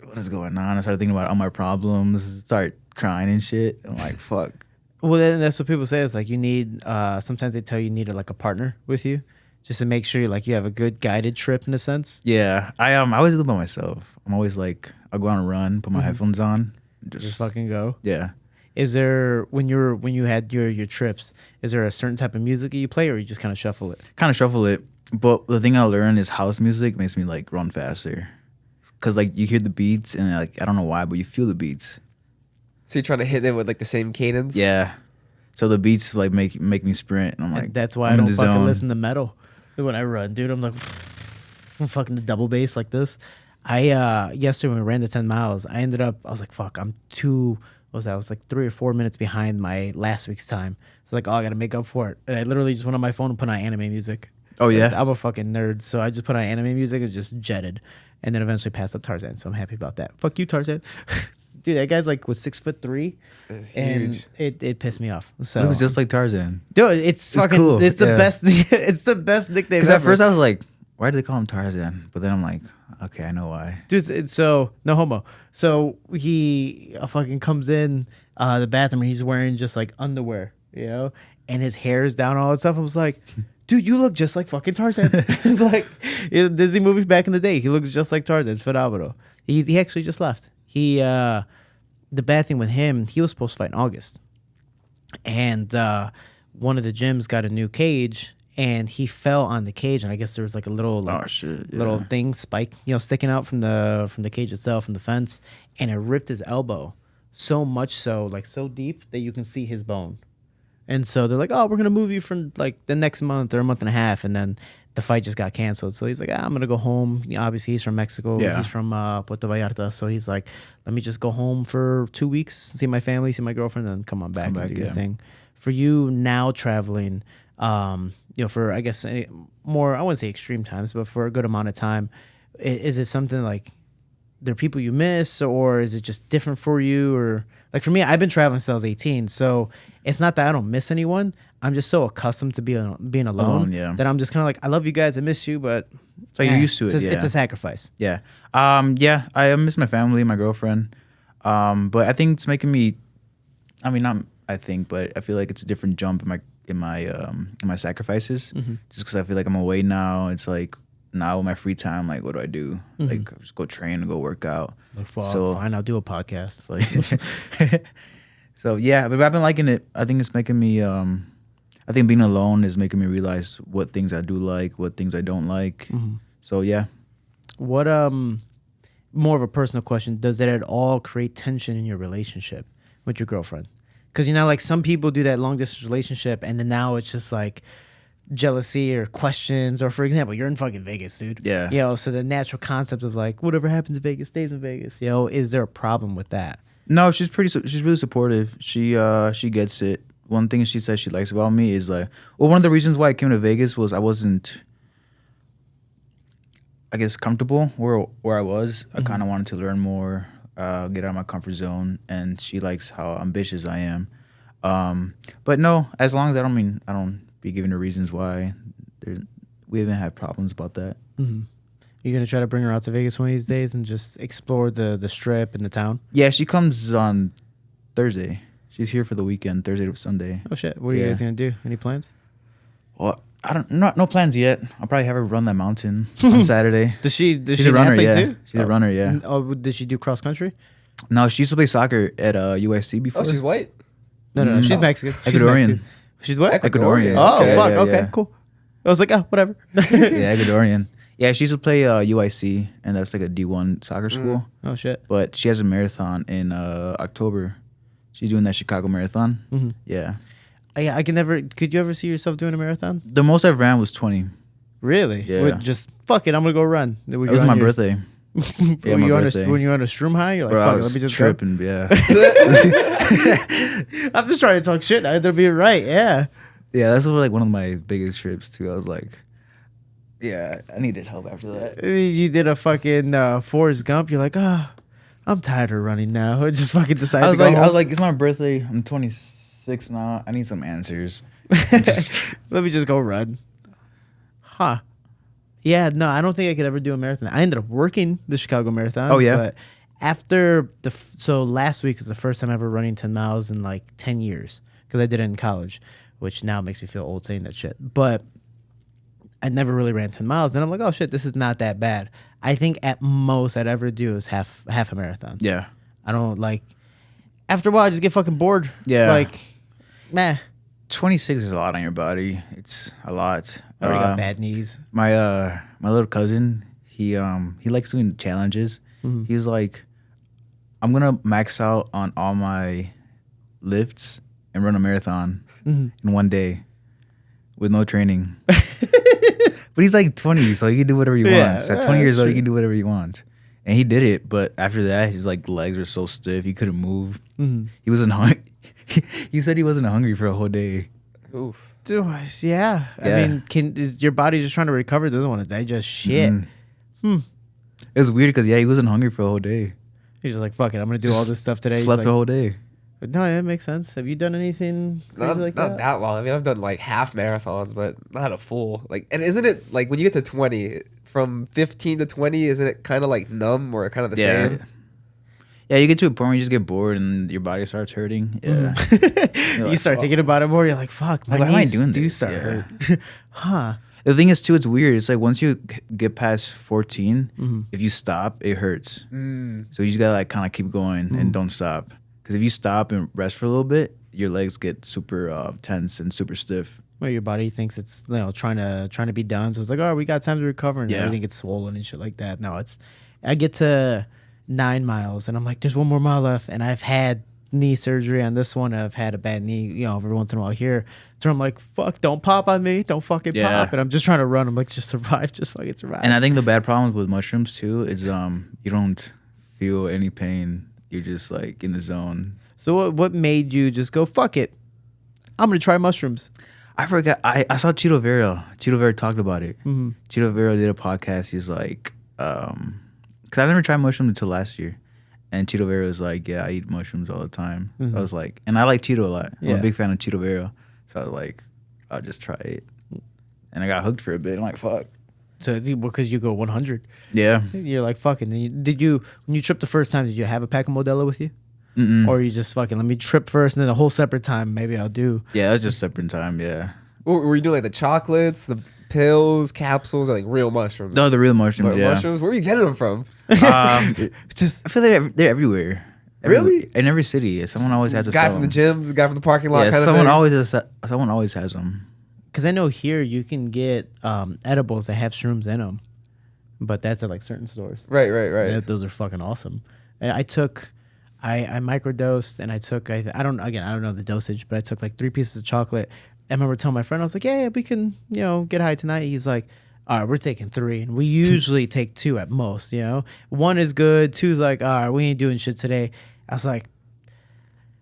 what is going on? I started thinking about all my problems, start crying and shit. I'm like, fuck. Well, then that's what people say. It's like you need. Sometimes they tell you need like a partner with you, just to make sure you have a good guided trip in a sense. Yeah, I always do it by myself. I'm always like, I'll go on a run, put my headphones on, Just fucking go. yeah. Is there when you had your trips? Is there a certain type of music that you play, or you just kind of shuffle it? Kind of shuffle it. But the thing I learned is house music makes me like run faster. Cause like you hear the beats and like I don't know why, but you feel the beats. So you're trying to hit them with like the same cadence? Yeah. So the beats like make me sprint, and I'm like, That's why I'm I in don't the fucking zone. listen to metal when I run, dude. I'm like, I'm fucking the double bass like this. I yesterday when we ran the 10 miles, I was like, fuck, I'm too. What was that? I was like 3 or 4 minutes behind my last week's time. So like, oh, I gotta make up for it. And I literally just went on my phone and put on anime music. Oh yeah. I'm a fucking nerd, so I just put on anime music and just jetted, and then eventually passed up Tarzan. So I'm happy about that. Fuck you, Tarzan. Dude, that guy's like was 6'3", and Huge. it pissed me off. So Looks just like Tarzan. dude, it's fucking cool, it's the yeah. best. It's the best nickname. Because at ever. first I was like, why do they call him Tarzan? But then I'm like, okay, I know why. Dude, so no homo. So he fucking comes in the bathroom and he's wearing just like underwear, and his hair is down, all that stuff. I was like, dude, you look just like fucking Tarzan. It's like Disney movies back in the day. He looks just like Tarzan. It's phenomenal. He actually just left. The bad thing with him, he was supposed to fight in August, and one of the gyms got a new cage. And he fell on the cage, and I guess there was like a little little thing spike, sticking out from the cage itself, from the fence, and it ripped his elbow so much so, like so deep that you can see his bone. And so they're like, "Oh, we're gonna move you for like the next month or a month and a half," and then the fight just got canceled. So he's like, "I'm gonna go home." Obviously, he's from Mexico. Yeah. He's from Puerto Vallarta, so he's like, "Let me just go home for 2 weeks, see my family, see my girlfriend, and then come on back and do your yeah. thing." For you now traveling, for I guess more, I wouldn't say extreme times, but for a good amount of time, is it something like there are people you miss, or is it just different for you? Or like for me, I've been traveling since I was 18, so it's not that I don't miss anyone. I'm just so accustomed to being alone that I'm just kind of like, I love you guys, I miss you, but So you're used to it. It's a sacrifice. Yeah. I miss my family, my girlfriend. But I think it's making me. I mean, not I think, but I feel like it's a different jump in my sacrifices. Just because I feel like I'm away now. It's like now with my free time, like what do I do? Like just go train and go work out. Fine, I'll do a podcast. It's like, so yeah, but I've been liking it. I think it's making me. I think being alone is making me realize what things I do like, what things I don't like. So yeah. What more of a personal question, does it at all create tension in your relationship with your girlfriend? Because like some people do that long distance relationship, and then now it's just like jealousy or questions, or for example, you're in fucking Vegas, dude. Yeah. So the natural concept of like whatever happens in Vegas stays in Vegas. Is there a problem with that? No, she's really supportive. She gets it. One thing she says she likes about me is like, one of the reasons why I came to Vegas was I wasn't, I guess, comfortable where I was. I kind of wanted to learn more, get out of my comfort zone, and she likes how ambitious I am. But no, as long as I don't be giving her reasons why. We haven't had problems about that. You're gonna try to bring her out to Vegas one of these days and just explore the strip and the town? Yeah, she comes on Thursday. She's here for the weekend, Thursday to Sunday. Oh shit! What are you guys gonna do? Any plans? Well, no plans yet. I'll probably have her run that mountain on Saturday. Does she She's a runner, athlete yeah. too? She's a runner, yeah. Oh, did she do cross country? No, she used to play soccer at USC before. Oh, she's white? No, she's Mexican. She's Ecuadorian. Mexican. She's what? Ecuadorian. Oh Okay. fuck. Yeah, Okay, yeah. cool. I was like, oh, whatever. Yeah, Ecuadorian. Yeah, she used to play UIC, and that's like a D1 soccer school. Oh shit. But she has a marathon in October. She's doing that Chicago marathon. Yeah. Yeah, I can never. Could you ever see yourself doing a marathon? The most I've ran was 20. Really? Yeah. Just fuck it. I'm gonna go run. It was my birthday. Yeah, my birthday. When you're on a shroom high, you're like, Bro, fuck I it, was let me just tripping, yeah. go. I'm just trying to talk shit. They're being right. Yeah. Yeah, that's like one of my biggest trips, too. I was like, yeah, I needed help after that. You did a fucking Forrest Gump. You're like, I'm tired of running now. I just fucking decided I was to go home. like, it's my birthday. I'm 26 now. I need some answers. Let me just go run. Huh. Yeah, no, I don't think I could ever do a marathon. I ended up working the Chicago Marathon. Oh, yeah? But after so last week was the first time ever running 10 miles in like 10 years because I did it in college, which now makes me feel old saying that shit. But I never really ran 10 miles. Then I'm like, oh shit, this is not that bad. I think at most I'd ever do is half a marathon. Yeah. I don't like. After a while, I just get fucking bored. Yeah. Like, meh. 26 is a lot on your body. It's a lot. I already got bad knees. My little cousin, he likes doing challenges. He was like, I'm gonna max out on all my lifts and run a marathon in one day with no training. But he's like 20, so he can do whatever he wants. At 20 years old, he can do whatever he wants. And he did it, but after that, his like legs were so stiff, he couldn't move. He wasn't hungry. He said he wasn't hungry for a whole day. Oof. Dude, yeah. I mean, is your body just trying to recover? Doesn't want to digest shit. It was weird because he wasn't hungry for a whole day. He's just like, fuck it, I'm gonna do all this stuff today. He's Slept like, the whole day. But no, that makes sense. Have you done anything crazy like Not that? that long. I mean, I've done like half marathons, but not a full. Like, and isn't it like when you get to 20, from 15 to 20, isn't it kind of like numb or kind of the same? Yeah, you get to a point where you just get bored and your body starts hurting. Yeah. You start thinking about it more. You're like, fuck, my Why am I knees doing do this? start Yeah. hurt. Huh. The thing is, too, it's weird. It's like once you get past 14, if you stop, it hurts. So you just gotta like kind of keep going and don't stop. Because if you stop and rest for a little bit, your legs get super tense and super stiff. Well, your body thinks it's trying to be done, so it's like, oh, we got time to recover, and everything gets swollen and shit like that. No, I get to 9 miles, and I'm like, there's one more mile left, and I've had knee surgery on this one. I've had a bad knee, every once in a while here. So I'm like, fuck, don't pop on me, don't fucking pop. And I'm just trying to run. I'm like, just survive, just fucking survive. And I think the bad problems with mushrooms too is you don't feel any pain. You're just like in the zone. So what made you just go, fuck it, I'm gonna try mushrooms? I forgot. I saw Cheeto Vera. Cheeto Vera talked about it. Mm-hmm. Cheeto Vera did a podcast. He's like, because I never tried mushrooms until last year. And Cheeto Vera was like, yeah, I eat mushrooms all the time. Mm-hmm. So I was like, and I like Cheeto a lot. I'm Yeah. a big fan of Cheeto Vera. So I was like, I'll just try it. And I got hooked for a bit. I'm like, fuck. So because you go 100, Yeah. you're like fucking. Did you when you tripped the first time? Did you have a pack of Modelo with you, Mm-mm. or you just fucking let me trip first and then a whole separate time? Maybe I'll do. Yeah, that's just separate time. Yeah. Were you doing like the chocolates, the pills, capsules, or like real mushrooms? No, the real mushrooms. Yeah. Mushrooms. Where were you getting them from? Just I feel like they're everywhere. Really? In every city, someone always has a guy from the gym, the guy from the parking lot. Yeah, kind someone of always has them. because I know here you can get edibles that have shrooms in them, but that's at like certain stores. Right. Yeah, those are fucking awesome. And I microdosed and I took I don't know the dosage, but I took like 3 pieces of chocolate. I remember telling my friend, I was like, yeah, we can get high tonight. He's like, all right, we're taking 3, and we usually take 2 at most. 1 is good, 2's like, all right, we ain't doing shit today. I was like,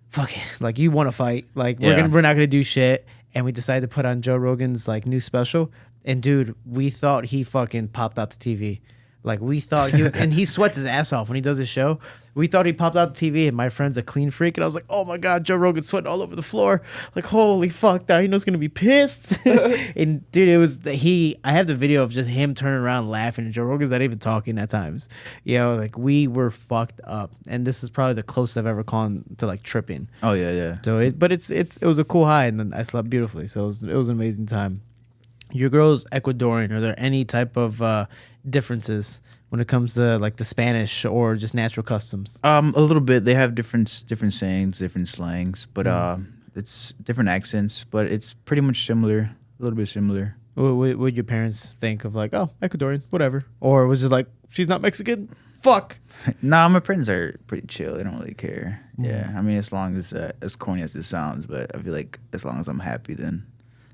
fuck it, like you want to fight, like we're not gonna do shit. And we decided to put on Joe Rogan's like new special. And dude, we thought he fucking popped out the TV. Like we thought he was, and he sweats his ass off when he does his show. We thought he popped out the TV, and my friend's a clean freak, and I was like, "Oh my god, Joe Rogan's sweating all over the floor! Like holy fuck, that he knows gonna be pissed." And dude, it was I have the video of just him turning around laughing, and Joe Rogan's not even talking at times. Like we were fucked up, and this is probably the closest I've ever gone to like tripping. Oh yeah. So it was a cool high, and then I slept beautifully. So it was an amazing time. Your girl's Ecuadorian. Are there any type of differences when it comes to like the Spanish or just natural customs? A little bit. They have different sayings, different slangs, but it's different accents. But it's pretty much similar, a little bit similar. What would your parents think of like, oh, Ecuadorian, whatever? Or was it like, she's not Mexican? Fuck. Nah, my parents are pretty chill. They don't really care. Yeah, I mean, as long as as corny as it sounds, but I feel like as long as I'm happy, then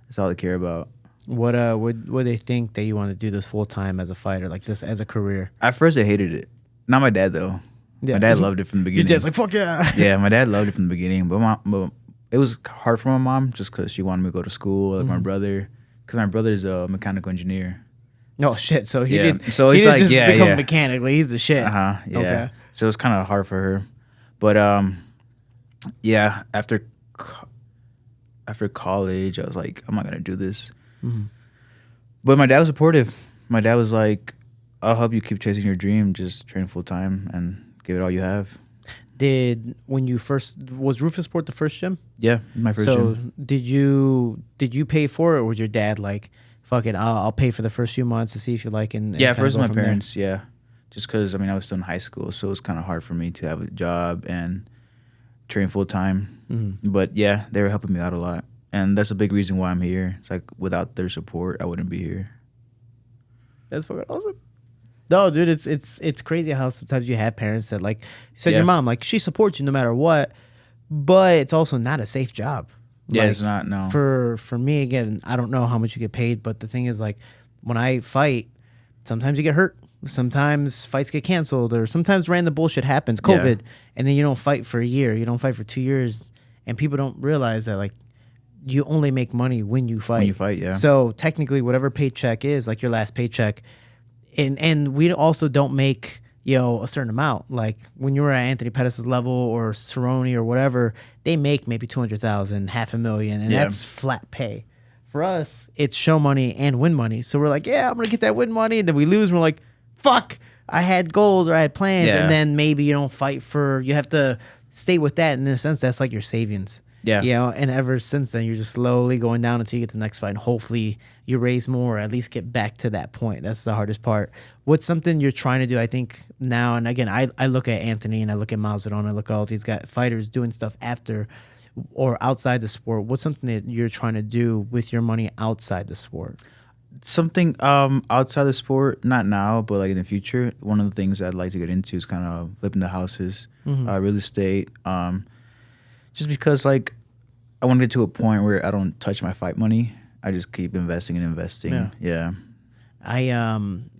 that's all they care about. What would they think that you want to do this full time as a fighter, like this as a career? At first, I hated it. Not my dad though. Yeah. My dad loved it from the Your beginning. dad's like, fuck yeah. Yeah, my dad loved it from the beginning, but it was hard for my mom just because she wanted me to go to school, like my brother, because my brother's a mechanical engineer. No shit. So he Yeah. didn't. So he he's didn't like, just yeah, become yeah. mechanically. He's the shit. Yeah. Okay. So it was kind of hard for her, but yeah. After college, I was like, I'm not gonna do this. Mm-hmm. But my dad was supportive. My dad was like, I'll help you keep chasing your dream. Just train full time and give it all you have. Was Rufus Sport the first gym? Yeah, my first gym. So did you pay for it, or was your dad like, fuck it, I'll pay for the first few months to see if you like it? And Yeah, kinda first go my from there? parents, yeah. Just because, I mean, I was still in high school, so it was kind of hard for me to have a job and train full time. Mm-hmm. But yeah, they were helping me out a lot. And that's a big reason why I'm here. It's like without their support, I wouldn't be here. That's fucking awesome. No, dude, it's crazy how sometimes you have parents that like you said, Yeah. your mom, like she supports you no matter what, but it's also not a safe job. Yeah, Like, it's not, no. For me, again, I don't know how much you get paid, but the thing is, like, when I fight, sometimes you get hurt. Sometimes fights get canceled, or sometimes random bullshit happens, COVID, and then you don't fight for a year. You don't fight for 2 years, and people don't realize that, like, you only make money when you fight. When you fight, yeah. So technically, whatever paycheck is, like your last paycheck, and we also don't make a certain amount. Like when you were at Anthony Pettis' level or Cerrone or whatever, they make maybe 200,000, $500,000, and that's flat pay. For us, it's show money and win money. So we're like, yeah, I'm gonna get that win money, and then we lose. And we're like, fuck, I had goals or I had plans, and then maybe you don't fight for. You have to stay with that. And in a sense, that's like your savings. Yeah. And ever since then, you're just slowly going down until you get to the next fight. And hopefully you raise more, or at least get back to that point. That's the hardest part. What's something you're trying to do, I think, now? And again, I look at Anthony and I look at Mao Zedong. I look at all these guys, fighters doing stuff after or outside the sport. What's something that you're trying to do with your money outside the sport? Something outside the sport, not now, but like in the future. One of the things I'd like to get into is kind of flipping the houses, real estate. Just because, like, I want to get to a point where I don't touch my fight money. I just keep investing and investing. Yeah. I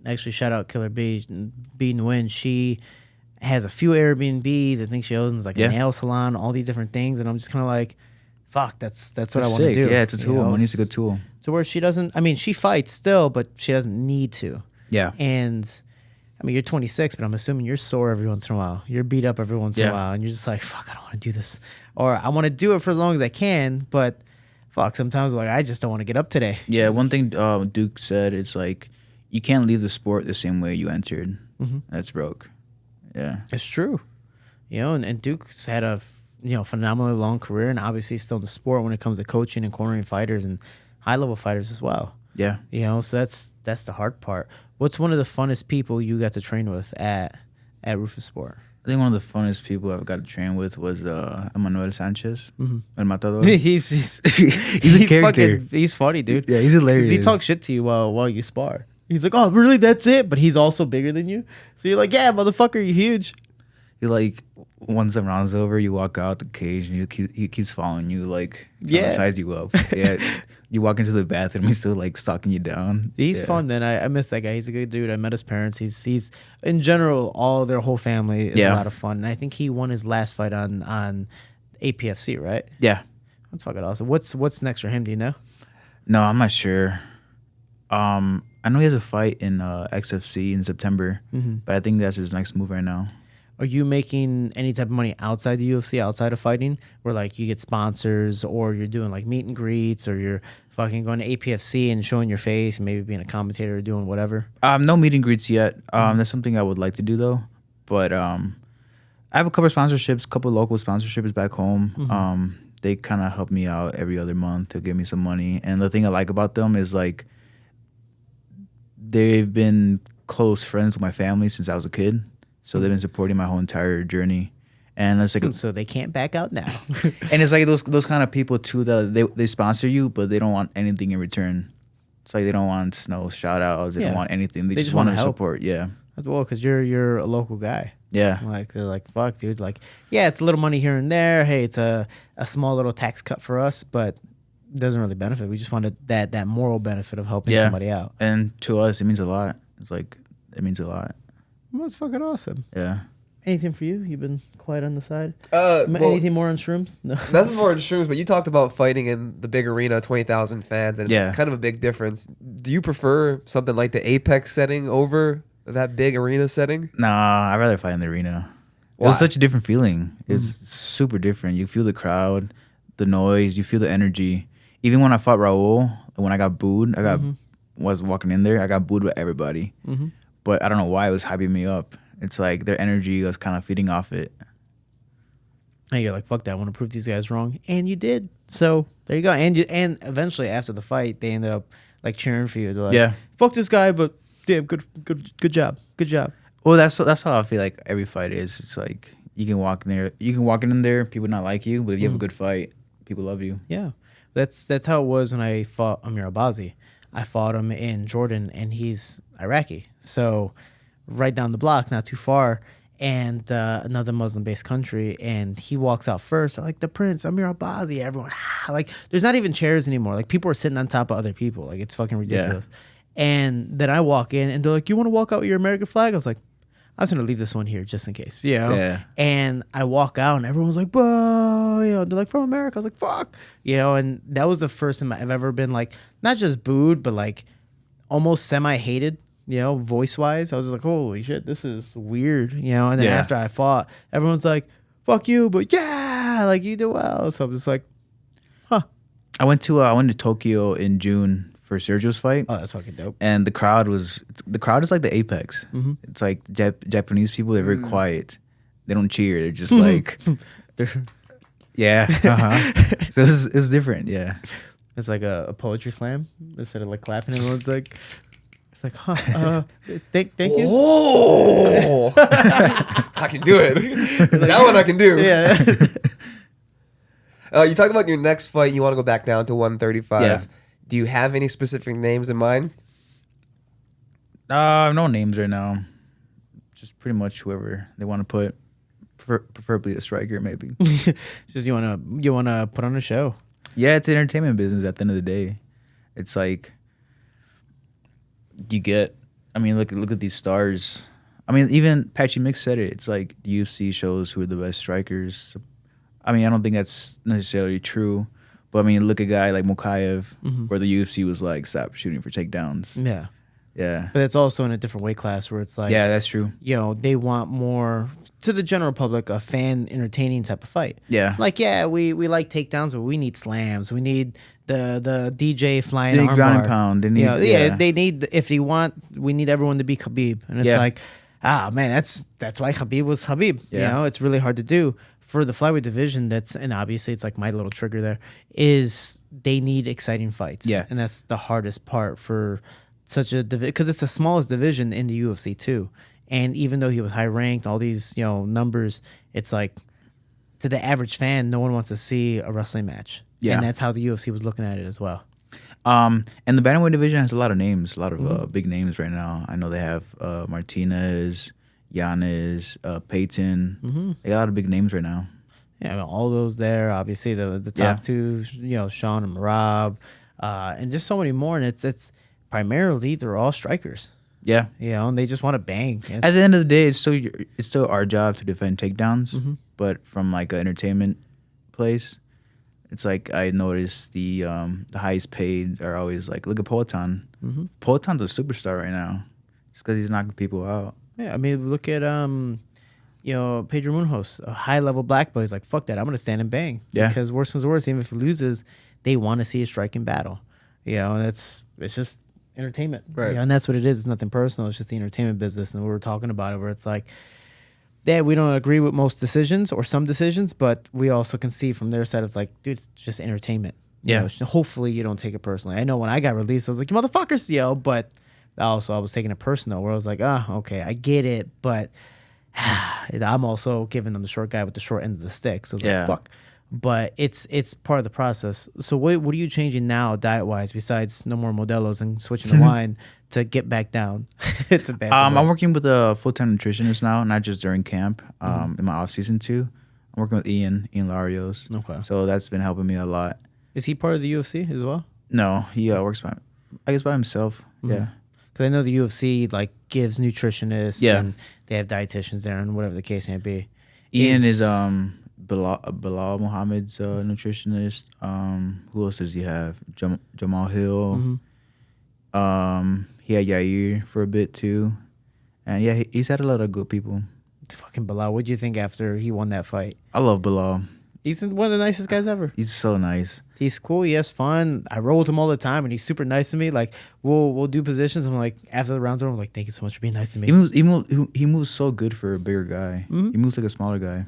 actually shout out Killer B Nguyen. She has a few Airbnbs. I think she owns like a nail salon, all these different things. And I'm just kind of like, fuck, that's what I want to sick. do. Yeah, it's a you tool. know, Money's a good tool. To where she doesn't. I mean, she fights still, but she doesn't need to. Yeah. And I mean, you're 26, but I'm assuming you're sore every once in a while. You're beat up every once in a Yeah. while, and you're just like, fuck, I don't want to do this, or I want to do it for as long as I can, but fuck, sometimes like I just don't want to get up today. Yeah, one thing Duke said is like, you can't leave the sport the same way you entered. That's broke. Yeah. It's true. You know, and Duke's had a phenomenally long career, and obviously he's still in the sport when it comes to coaching and cornering fighters and high level fighters as well. Yeah. You know, so that's the hard part. What's one of the funnest people you got to train with at Rufus Sport? I think one of the funnest people I've got to train with was Emmanuel Sanchez. El Matador. he's a character. He's funny, dude. Yeah, he's hilarious. He talks shit to you while you spar. He's like, "Oh, really? That's it?" But he's also bigger than you. So you're like, "Yeah, motherfucker, you're huge." He like, once the round's over, you walk out the cage and he keeps following you, like, Yeah. to size you up. Yeah. You walk into the bathroom, he's still like stalking you down. He's Yeah. fun, man. I miss that guy. He's a good dude. I met his parents. He's in general, all their whole family is a Yeah. lot of fun. And I think he won his last fight on APFC, right? Yeah. That's fucking awesome. What's next for him? Do you know? No, I'm not sure. I know he has a fight in XFC in September, but I think that's his next move right now. Are you making any type of money outside the UFC, outside of fighting, where like you get sponsors, or you're doing like meet and greets, or you're fucking going to APFC and showing your face and maybe being a commentator or doing whatever? No meet and greets yet. That's something I would like to do though. But I have a couple of sponsorships, a couple of local sponsorships back home. They kind of help me out every other month to give me some money. And the thing I like about them is like they've been close friends with my family since I was a kid. So they've been supporting my whole entire journey. And it's like, So they can't back out now. and it's like those kind of people too that they sponsor you, but they don't want anything in return. It's like they don't want no shout outs. They Yeah. don't want anything. They They just just want wanna to help. support. Yeah. Well, because you're a local guy. Yeah. Like they're like, fuck, dude. Like, yeah, it's a little money here and there. Hey, it's a small little tax cut for us, but it doesn't really benefit. We just wanted that moral benefit of helping Yeah. somebody out. And to us, it means a lot. It's like, it means a lot. Well, it's fucking awesome. Yeah. Anything for you? You've been quiet on the side. Well, Anything more on shrooms? No. nothing more in shrooms, but you talked about fighting in the big arena, 20,000 fans, and it's Yeah. kind of a big difference. Do you prefer something like the Apex setting over that big arena setting? Nah, I'd rather fight in the arena. It Why? was such a different feeling. It's super different. You feel the crowd, the noise, you feel the energy. Even when I fought Raul, when I got booed, was walking in there, I got booed by everybody. But I don't know why it was hyping me up. It's like their energy was kind of feeding off it. And you're like, fuck that. I want to prove these guys wrong. And you did. So there you go. And eventually after the fight, they ended up like cheering for you. They're like, Yeah. fuck this guy, but damn, good job. Good job. Well, that's how I feel like every fight is. It's like you can walk in there, people not like you, but if you have a good fight, people love you. Yeah. That's how it was when I fought Amir Albazi. I fought him in Jordan, and he's Iraqi. So right down the block, not too far, and another Muslim-based country, and he walks out first. I'm like, the Prince, Amir Albazi. Everyone, like, there's not even chairs anymore. Like, people are sitting on top of other people. Like, it's fucking ridiculous. And then I walk in, and they're like, you want to walk out with your American flag? I was like, I was going to leave this one here just in case, you know? Yeah. And I walk out, and everyone's like, whoa, you know, they're like, from America. I was like, fuck, you know, and that was the first time I've ever been, like, not just booed, but, like, almost semi-hated, you know, voice-wise. I was just like, holy shit, this is weird, you know? And then Yeah. after I fought, everyone's like, fuck you, but yeah, like, you did well. So I'm just like, huh. I went to Tokyo in June for Sergio's fight. Oh, that's fucking dope. And the crowd is like the apex. It's like Japanese people. They're very quiet. They don't cheer. They're just like, yeah. So it's different. Yeah. It's like a poetry slam. Instead of like clapping, everyone's like, it's like, huh, thank you. Oh, I can do it. That one I can do. Yeah. You talked about your next fight. You want to go back down to 135. Yeah. Do you have any specific names in mind? No names right now. Just pretty much whoever they want to put. Preferably a striker, maybe. Just you wanna put on a show. Yeah, it's an entertainment business at the end of the day. It's like I mean, look at these stars. I mean, even Patchy Mix said it. It's like the UFC shows who are the best strikers. I mean, I don't think that's necessarily true, But I mean, look at a guy like Mokaev, where the UFC was like, stop shooting for takedowns. Yeah. Yeah. But it's also in a different weight class where it's like, Yeah, that's true. you know, they want more, to the general public, a fan entertaining type of fight. Yeah. Like, yeah, we like takedowns, but we need slams. We need the DJ flying They need armbar. ground and pound. They need, You know, yeah, they need, if they want, we need everyone to be Khabib. And it's like, man, that's why Khabib was Khabib. Yeah. You know, it's really hard to do. For the flyweight division, and obviously it's like my little trigger there, is they need exciting fights. Yeah. And that's the hardest part for such a division, because it's the smallest division in the UFC too. And even though he was high ranked, all these, you know, numbers, it's like, to the average fan, no one wants to see a wrestling match. Yeah. And that's how the UFC was looking at it as well. And the bantamweight division has a lot of names, a lot of big names right now. I know they have Martinez, Giannis, Peyton. They got a lot of big names right now. Yeah, I mean, all those there. Obviously, the top two, you know, Sean and Rob, and just so many more. And it's primarily they're all strikers. Yeah. You know, and they just want to bang. At the end of the day, it's still our job to defend takedowns. But from like an entertainment place, it's like I noticed the highest paid are always like, look at Poatan. Poatan's a superstar right now, just because he's knocking people out. Yeah, I mean, look at you know, Pedro Munhoz, a high level black belt. He's like, fuck that, I'm gonna stand and bang. Yeah. Because worse comes to worse, even if he loses, they want to see a striking battle. You know, and it's just entertainment. Right. You know, and that's what it is. It's nothing personal. It's just the entertainment business. And we were talking about it where it's like, yeah, we don't agree with most decisions or some decisions, but we also can see from their side, it's like, dude, it's just entertainment. You Yeah. know, hopefully you don't take it personally. I know when I got released, I was like, you motherfuckers, yo, but also I was taking it personal where I was like, okay, I get it, but I'm also giving them the short guy with the short end of the stick. So it's like, fuck. But it's part of the process. So what are you changing now diet wise besides no more Modelos and switching the wine to get back down? It's a bad. I'm working with a full-time nutritionist now, not just during camp. In my off season too, I'm working with Ian Larios. Okay. So that's been helping me a lot. Is he part of the UFC as well? No, he works by himself. Yeah. Because I know the UFC like gives nutritionists. Yeah. And they have dietitians there and whatever the case may be. Ian is Bilal Muhammad's nutritionist. Who else does he have? Jamal Hill. He had Yair for a bit too, and yeah, he's had a lot of good people. Fucking Bilal. What'd you think after he won that fight? I love Bilal. He's one of the nicest guys ever. He's so nice. He's cool. He has fun. I roll with him all the time, and he's super nice to me. Like we'll do positions. I'm like, after the rounds are, I'm like, thank you so much for being nice to me. He moves so good for a bigger guy. He moves like a smaller guy.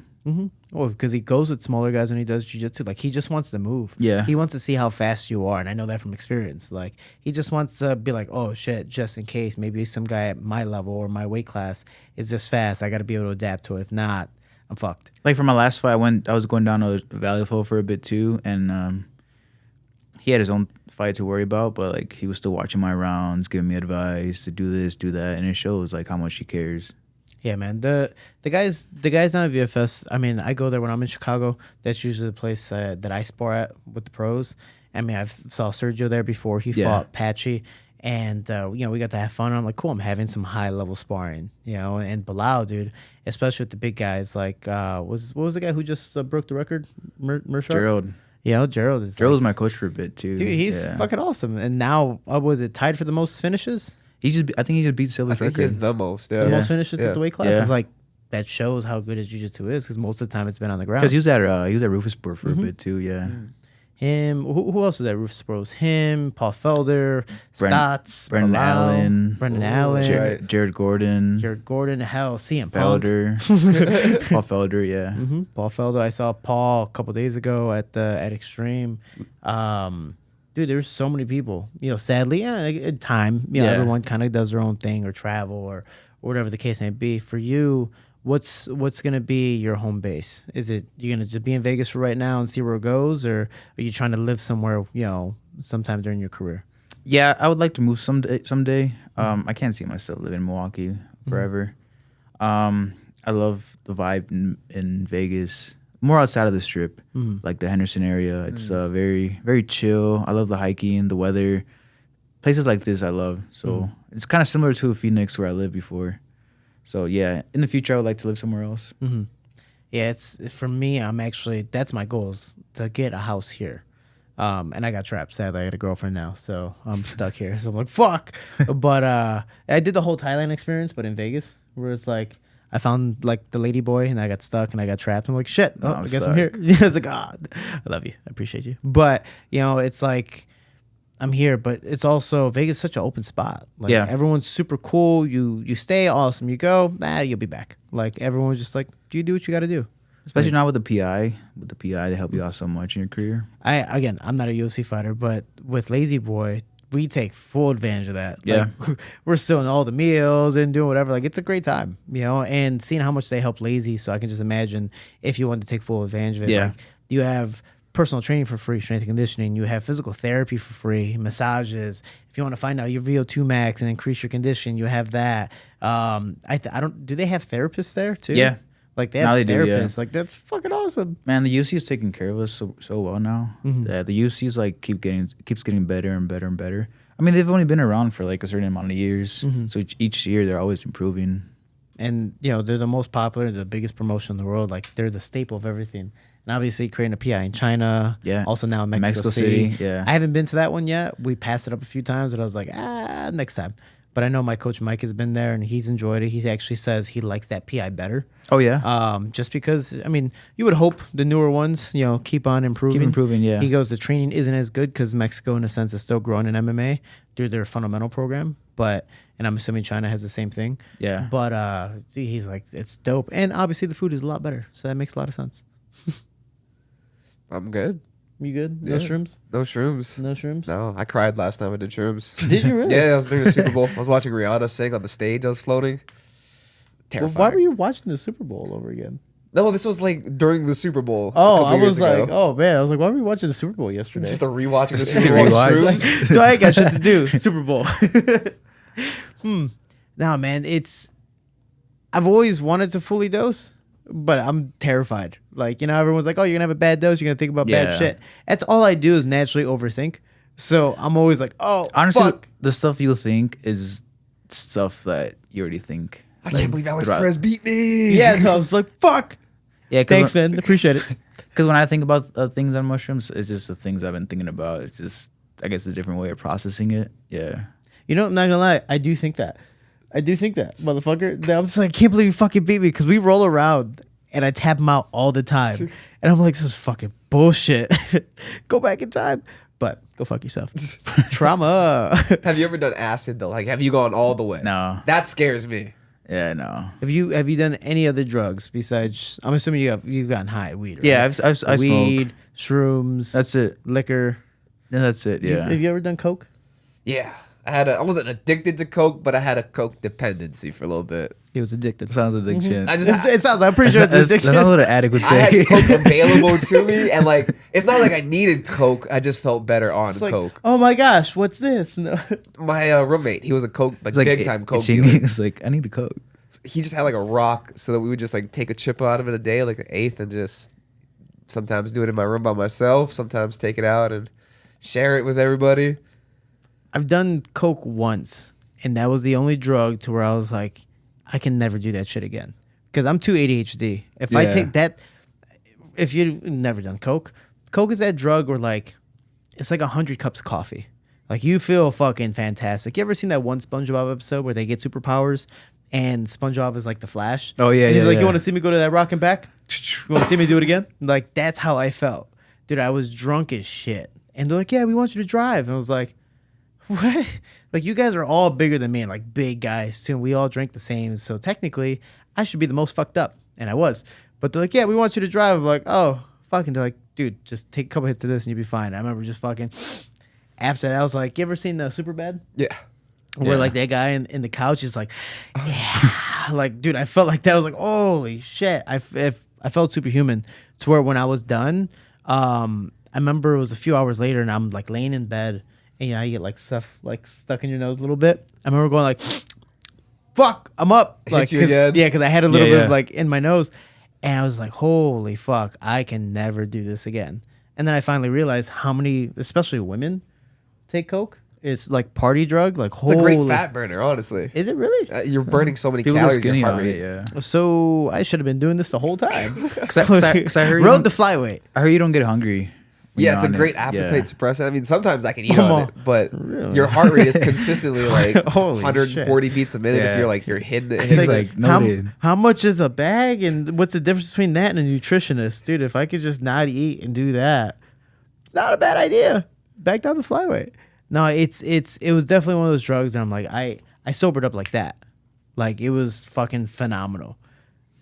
Oh, because he goes with smaller guys when he does jiu-jitsu. Like, he just wants to move. Yeah. He wants to see how fast you are, and I know that from experience. Like, he just wants to be like, oh, shit, just in case. Maybe some guy at my level or my weight class is this fast. I got to be able to adapt to it. If not, I'm fucked. Like, for my last fight, I was going down to Valley Flow for a bit, too, and he had his own fight to worry about, but, like, he was still watching my rounds, giving me advice to do this, do that, and it shows, like, how much he cares. Yeah, man. The guys down at VFS. I mean, I go there when I'm in Chicago. That's usually the place that I spar at with the pros. I mean, I saw Sergio there before. He fought Patchy, and you know, we got to have fun. I'm like, cool. I'm having some high level sparring. You know, and Bilal, dude, especially with the big guys. Like, what was the guy who just broke the record? Mershar? Gerald. You know, Gerald is. Gerald was my coach for a bit too. Dude, he's fucking awesome. And now, was it tied for the most finishes? I think he just beat Silver's I think record. he's the most. The most finishes at the weight class. Yeah. It's like that shows how good his jiu-jitsu is because most of the time it's been on the ground. Because he was at Rufus for a bit too. Yeah. Him. Who else is at Rufus Bros? Him, Paul Felder, Stotts, Brendan Bilal, Allen, Brendan Allen, Jared Gordon, Jared Gordon. Hell, CM Punk. Felder, Paul Felder. Yeah. Paul Felder. I saw Paul a couple days ago at Extreme. Dude, there's so many people. You know, sadly, at time, you know, everyone kind of does their own thing or travel or whatever the case may be. For you, what's gonna be your home base? Is it you're gonna just be in Vegas for right now and see where it goes, or are you trying to live somewhere, you know, sometime during your career? Yeah, I would like to move someday. I can't see myself living in Milwaukee forever. I love the vibe in Vegas. More outside of the strip, like the Henderson area. It's very, very chill. I love the hiking, the weather. Places like this I love. So it's kind of similar to Phoenix where I lived before. So yeah, in the future I would like to live somewhere else. Yeah, it's for me. That's my goal is to get a house here. And I got trapped. Sadly, I got a girlfriend now, so I'm stuck here. So I'm like, fuck. But I did the whole Thailand experience, but in Vegas, where it's like I found like the lady boy, and I got stuck, and I got trapped. I'm like, shit. Oh, I guess I'm here. I was like, I love you. I appreciate you. But it's like I'm here, but it's also Vegas is such an open spot. Like everyone's super cool. You stay awesome. You go, you'll be back. Like everyone's just like, you do what you got to do. Especially now with the PI. With the PI, they help you out so much in your career. I'm not a UFC fighter, but with Lazy Boy, we take full advantage of that. Yeah. Like, we're still in all the meals and doing whatever. Like, it's a great time, and seeing how much they help Lazy. So I can just imagine if you want to take full advantage of it. Yeah. Like, you have personal training for free, strength and conditioning. You have physical therapy for free, massages. If you want to find out your VO2 max and increase your condition, you have that. Do they have therapists there too? Yeah. Like they have therapists. Do, yeah. Like that's fucking awesome. Man, the UFC is taking care of us so well now. Mm-hmm. Yeah, the UFC is like keeps getting better and better and better. I mean, they've only been around for like a certain amount of years, so each year they're always improving. And they're the most popular, the biggest promotion in the world. Like they're the staple of everything. And obviously creating a PI in China. Yeah. Also now in Mexico City. Yeah. I haven't been to that one yet. We passed it up a few times, but I was like, next time. But I know my coach Mike has been there and he's enjoyed it. He actually says he likes that PI better. Oh yeah. Just because, I mean, you would hope the newer ones, keep on improving. Keep improving, yeah. He goes, the training isn't as good because Mexico, in a sense, is still growing in MMA through their fundamental program. And I'm assuming China has the same thing. Yeah. But he's like, it's dope. And obviously the food is a lot better. So that makes a lot of sense. I'm good. You good? No Yeah. shrooms? No shrooms. No shrooms? No, I cried last time I did shrooms. Did you really? Yeah, I was doing the Super Bowl. I was watching Rihanna sing on the stage. I was floating. Well, Terrifying. why were you watching the Super Bowl over again? No, this was like during the Super Bowl. Oh, I was like, oh man, I was like, why were we watching the Super Bowl yesterday? Just a rewatching the Just Super Bowl. rewatch. with shrooms. So I ain't got shit to do. Super Bowl. No, man, I've always wanted to fully dose, but I'm terrified. Like, everyone's like, oh, you're gonna have a bad dose, you're gonna think about bad Yeah. shit. That's all I do is naturally overthink. So I'm always like, oh, Honestly, fuck. the stuff you think is stuff that you already think. I can't believe Alex throughout- Perez beat me. Yeah, no, I was like, fuck. Yeah, Thanks, man. Appreciate it. Because when I think about things on mushrooms, it's just the things I've been thinking about. It's just, I guess, a different way of processing it. Yeah. I'm not gonna lie, I do think that, motherfucker. I'm just like, I can't believe you fucking beat me because we roll around and I tap him out all the time, and I'm like, this is fucking bullshit. Go back in time, but go fuck yourself. Trauma. Have you ever done acid though? Like, have you gone all the way? No. That scares me. Yeah, no. Have you done any other drugs besides? I'm assuming you've gotten high weed. Right? Yeah, I weed, smoke. shrooms. That's it. Liquor. Yeah, that's it. Yeah. Have you ever done coke? Yeah. I wasn't addicted to coke, but I had a coke dependency for a little bit. He was addicted. Sounds addiction. I It sounds. I'm pretty sure it's addiction. That's not what an addict would I say. had coke available to me, and like, it's not like I needed coke. I just felt better on It's like, coke. oh my gosh, what's this? No. My roommate, he was a coke, like, It's like big time coke itching. dealer. It's like, I need a coke. He just had like a rock, so that we would just like take a chip out of it a day, like an eighth, and just sometimes do it in my room by myself. Sometimes take it out and share it with everybody. I've done coke once, and that was the only drug to where I was like, I can never do that shit again because I'm too ADHD. If I Yeah. take that, if you've never done coke is that drug where like it's like 100 cups of coffee. Like you feel fucking fantastic. You ever seen that one SpongeBob episode where they get superpowers and SpongeBob is like the Flash? Oh, yeah, and he's yeah, like, yeah. you want to see me go to that rock and back? You want to see me do it again? Like that's how I felt, dude. I was drunk as shit, and they're like, yeah, we want you to drive, and I was like, what? Like you guys are all bigger than me and like big guys too. And we all drink the same. So technically I should be the most fucked up. And I was. But they're like, yeah, we want you to drive. I'm like, oh, fucking. They're like, dude, just take a couple hits of this and you'll be fine. I remember just fucking. After that, I was like, you ever seen Superbad? Yeah. Where Yeah. like that guy in the couch is like, yeah. Like, dude, I felt like that. I was like, holy shit. I felt superhuman to where when I was done, I remember it was a few hours later and I'm like laying in bed. And you get like stuff like stuck in your nose a little bit. I remember going like, fuck, I'm up. Hit Like, you 'cause- again? yeah, because I had a little Yeah, bit yeah. of like in my nose. And I was like, holy fuck, I can never do this again. And then I finally realized how many, especially women, take coke. It's like party drug. Like, It's a great fat burner, honestly. Is it really? You're burning so many People get calories. skinny Your heart on rate. it, yeah. So I should have been doing this the whole time. Cause I heard you Rode don't, the flyweight. I heard you don't get hungry when Yeah, you're it's a on it. great appetite Yeah. suppressant. I mean, sometimes I can eat Come on on. it, but Really? your heart rate is consistently like Holy 140 beats a minute Yeah. if you're hitting it. It's Hitting like, it. noted. how much is a bag, and what's the difference between that and a nutritionist, dude? If I could just not eat and do that, not a bad idea. Back down the flyweight. No, it was definitely one of those drugs. And I'm like, I sobered up like that, like it was fucking phenomenal,